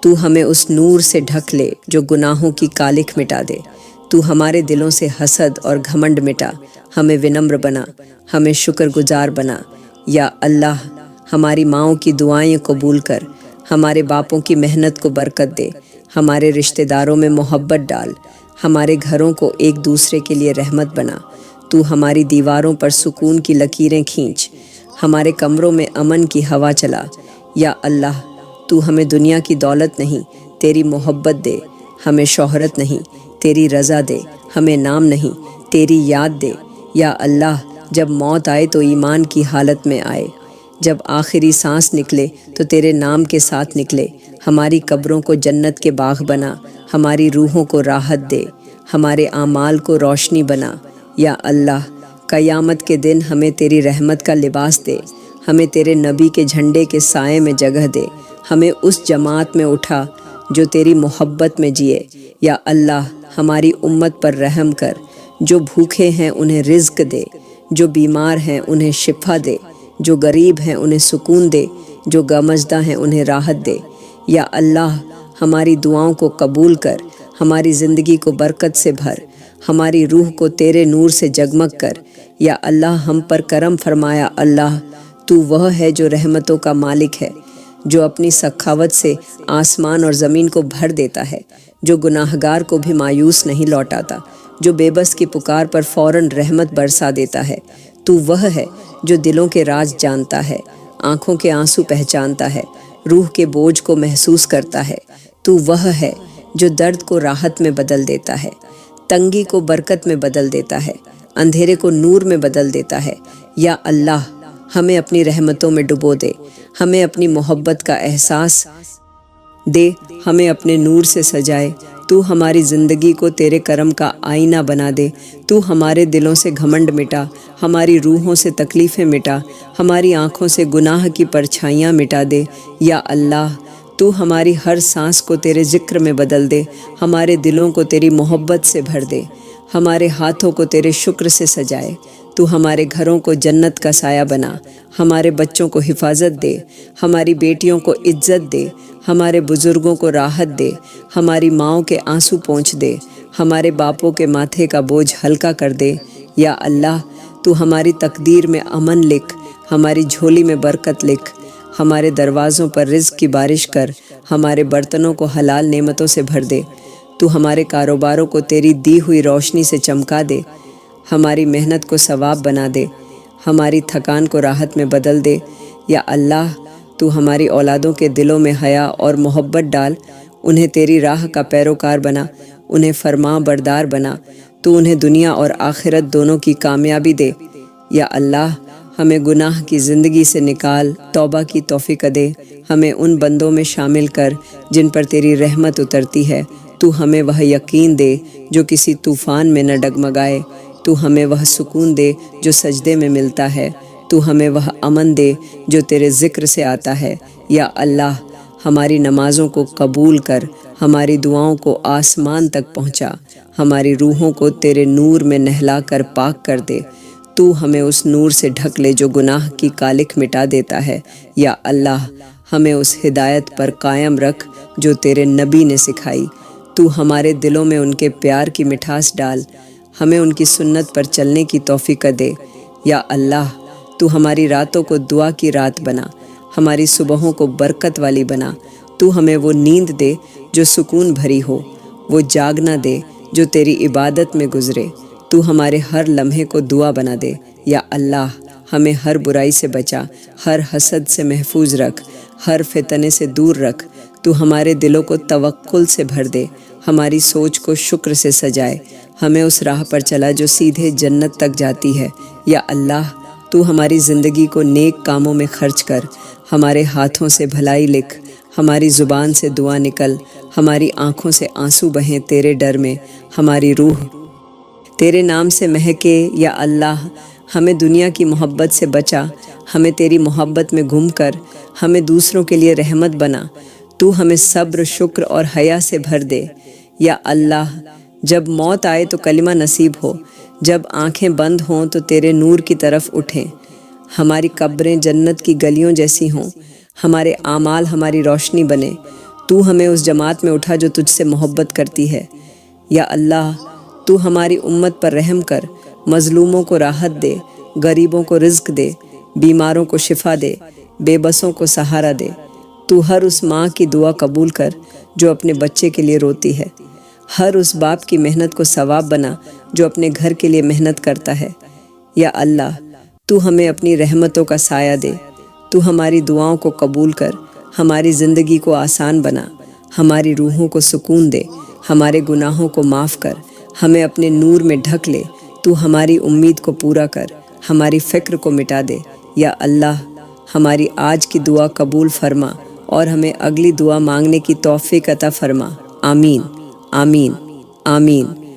تو ہمیں اس نور سے ڈھک لے جو گناہوں کی کالک مٹا دے، تو ہمارے دلوں سے حسد اور گھمنڈ مٹا، ہمیں ونمر بنا، ہمیں شکر گزار بنا۔ یا اللہ ہماری ماؤں کی دعائیں قبول کر، ہمارے باپوں کی محنت کو برکت دے، ہمارے رشتہ داروں میں محبت ڈال، ہمارے گھروں کو ایک دوسرے کے لیے رحمت بنا۔ تو ہماری دیواروں پر سکون کی لکیریں کھینچ، ہمارے کمروں میں امن کی ہوا چلا۔ یا اللہ تو ہمیں دنیا کی دولت نہیں، تیری محبت دے، ہمیں شہرت نہیں، تیری رضا دے، ہمیں نام نہیں، تیری یاد دے۔ یا اللہ جب موت آئے تو ایمان کی حالت میں آئے، جب آخری سانس نکلے تو تیرے نام کے ساتھ نکلے، ہماری قبروں کو جنت کے باغ بنا، ہماری روحوں کو راحت دے، ہمارے اعمال کو روشنی بنا۔ یا اللہ قیامت کے دن ہمیں تیری رحمت کا لباس دے، ہمیں تیرے نبی کے جھنڈے کے سائے میں جگہ دے، ہمیں اس جماعت میں اٹھا جو تیری محبت میں جیے۔ یا اللہ ہماری امت پر رحم کر، جو بھوکے ہیں انہیں رزق دے، جو بیمار ہیں انہیں شفا دے، جو غریب ہیں انہیں سکون دے، جو غمزدہ ہیں انہیں راحت دے۔ یا اللہ ہماری دعاؤں کو قبول کر، ہماری زندگی کو برکت سے بھر، ہماری روح کو تیرے نور سے جگمگ کر۔ یا اللہ ہم پر کرم فرمایا۔ اللہ تو وہ ہے جو رحمتوں کا مالک ہے، جو اپنی سخاوت سے آسمان اور زمین کو بھر دیتا ہے، جو گناہگار کو بھی مایوس نہیں لوٹاتا، جو بے بس کی پکار پر فوراً رحمت برسا دیتا ہے۔ تو وہ ہے جو دلوں کے راز جانتا ہے، آنکھوں کے آنسو پہچانتا ہے، روح کے بوجھ کو محسوس کرتا ہے۔ تو وہ ہے جو درد کو راحت میں بدل دیتا ہے، تنگی کو برکت میں بدل دیتا ہے، اندھیرے کو نور میں بدل دیتا ہے۔ یا اللہ ہمیں اپنی رحمتوں میں ڈبو دے، ہمیں اپنی محبت کا احساس دے، ہمیں اپنے نور سے سجائے۔ تو ہماری زندگی کو تیرے کرم کا آئینہ بنا دے، تو ہمارے دلوں سے گھمنڈ مٹا، ہماری روحوں سے تکلیفیں مٹا، ہماری آنکھوں سے گناہ کی پرچھائیاں مٹا دے۔ یا اللہ تو ہماری ہر سانس کو تیرے ذکر میں بدل دے، ہمارے دلوں کو تیری محبت سے بھر دے، ہمارے ہاتھوں کو تیرے شکر سے سجائے۔ تو ہمارے گھروں کو جنت کا سایہ بنا، ہمارے بچوں کو حفاظت دے، ہماری بیٹیوں کو عزت دے، ہمارے بزرگوں کو راحت دے، ہماری ماؤں کے آنسو پونچھ دے، ہمارے باپوں کے ماتھے کا بوجھ ہلکا کر دے۔ یا اللہ تو ہماری تقدیر میں امن لکھ، ہماری جھولی میں برکت لکھ، ہمارے دروازوں پر رزق کی بارش کر، ہمارے برتنوں کو حلال نعمتوں سے بھر دے۔ تو ہمارے کاروباروں کو تیری دی ہوئی روشنی سے چمکا دے، ہماری محنت کو ثواب بنا دے، ہماری تھکان کو راحت میں بدل دے۔ یا اللہ تو ہماری اولادوں کے دلوں میں حیا اور محبت ڈال، انہیں تیری راہ کا پیروکار بنا، انہیں فرما بردار بنا، تو انہیں دنیا اور آخرت دونوں کی کامیابی دے۔ یا اللہ ہمیں گناہ کی زندگی سے نکال، توبہ کی توفیق دے، ہمیں ان بندوں میں شامل کر جن پر تیری رحمت اترتی ہے۔ تو ہمیں وہ یقین دے جو کسی طوفان میں نہ ڈگمگائے، تو ہمیں وہ سکون دے جو سجدے میں ملتا ہے، تو ہمیں وہ امن دے جو تیرے ذکر سے آتا ہے۔ یا اللہ ہماری نمازوں کو قبول کر، ہماری دعاؤں کو آسمان تک پہنچا، ہماری روحوں کو تیرے نور میں نہلا کر پاک کر دے۔ تو ہمیں اس نور سے ڈھک لے جو گناہ کی کالک مٹا دیتا ہے۔ یا اللہ ہمیں اس ہدایت پر قائم رکھ جو تیرے نبی نے سکھائی۔ تو ہمارے دلوں میں ان کے پیار کی مٹھاس ڈال، ہمیں ان کی سنت پر چلنے کی توفیق دے۔ یا اللہ تو ہماری راتوں کو دعا کی رات بنا، ہماری صبحوں کو برکت والی بنا۔ تو ہمیں وہ نیند دے جو سکون بھری ہو، وہ جاگنا دے جو تیری عبادت میں گزرے۔ تو ہمارے ہر لمحے کو دعا بنا دے۔ یا اللہ ہمیں ہر برائی سے بچا، ہر حسد سے محفوظ رکھ، ہر فتنے سے دور رکھ۔ تو ہمارے دلوں کو توکل سے بھر دے، ہماری سوچ کو شکر سے سجائے، ہمیں اس راہ پر چلا جو سیدھے جنت تک جاتی ہے۔ یا اللہ تو ہماری زندگی کو نیک کاموں میں خرچ کر، ہمارے ہاتھوں سے بھلائی لکھ، ہماری زبان سے دعا نکل، ہماری آنکھوں سے آنسو بہیں تیرے ڈر میں، ہماری روح تیرے نام سے مہکے۔ یا اللہ ہمیں دنیا کی محبت سے بچا، ہمیں تیری محبت میں گم کر ہمیں دوسروں کے لیے رحمت بنا۔ تو ہمیں صبر، شکر اور حیا سے بھر دے۔ یا اللہ جب موت آئے تو کلمہ نصیب ہو، جب آنکھیں بند ہوں تو تیرے نور کی طرف اٹھیں، ہماری قبریں جنت کی گلیوں جیسی ہوں، ہمارے اعمال ہماری روشنی بنے۔ تو ہمیں اس جماعت میں اٹھا جو تجھ سے محبت کرتی ہے۔ یا اللہ تو ہماری امت پر رحم کر، مظلوموں کو راحت دے، غریبوں کو رزق دے، بیماروں کو شفا دے، بے بسوں کو سہارا دے۔ تو ہر اس ماں کی دعا قبول کر جو اپنے بچے کے لیے روتی ہے، ہر اس باپ کی محنت کو ثواب بنا جو اپنے گھر کے لیے محنت کرتا ہے۔ یا اللہ تو ہمیں اپنی رحمتوں کا سایہ دے، تو ہماری دعاؤں کو قبول کر، ہماری زندگی کو آسان بنا، ہماری روحوں کو سکون دے، ہمارے گناہوں کو معاف کر، ہمیں اپنے نور میں ڈھک لے۔ تو ہماری امید کو پورا کر، ہماری فکر کو مٹا دے۔ یا اللہ ہماری آج کی دعا قبول فرما اور ہمیں اگلی دعا مانگنے کی توفیق عطا فرما۔ آمین آمین آمین۔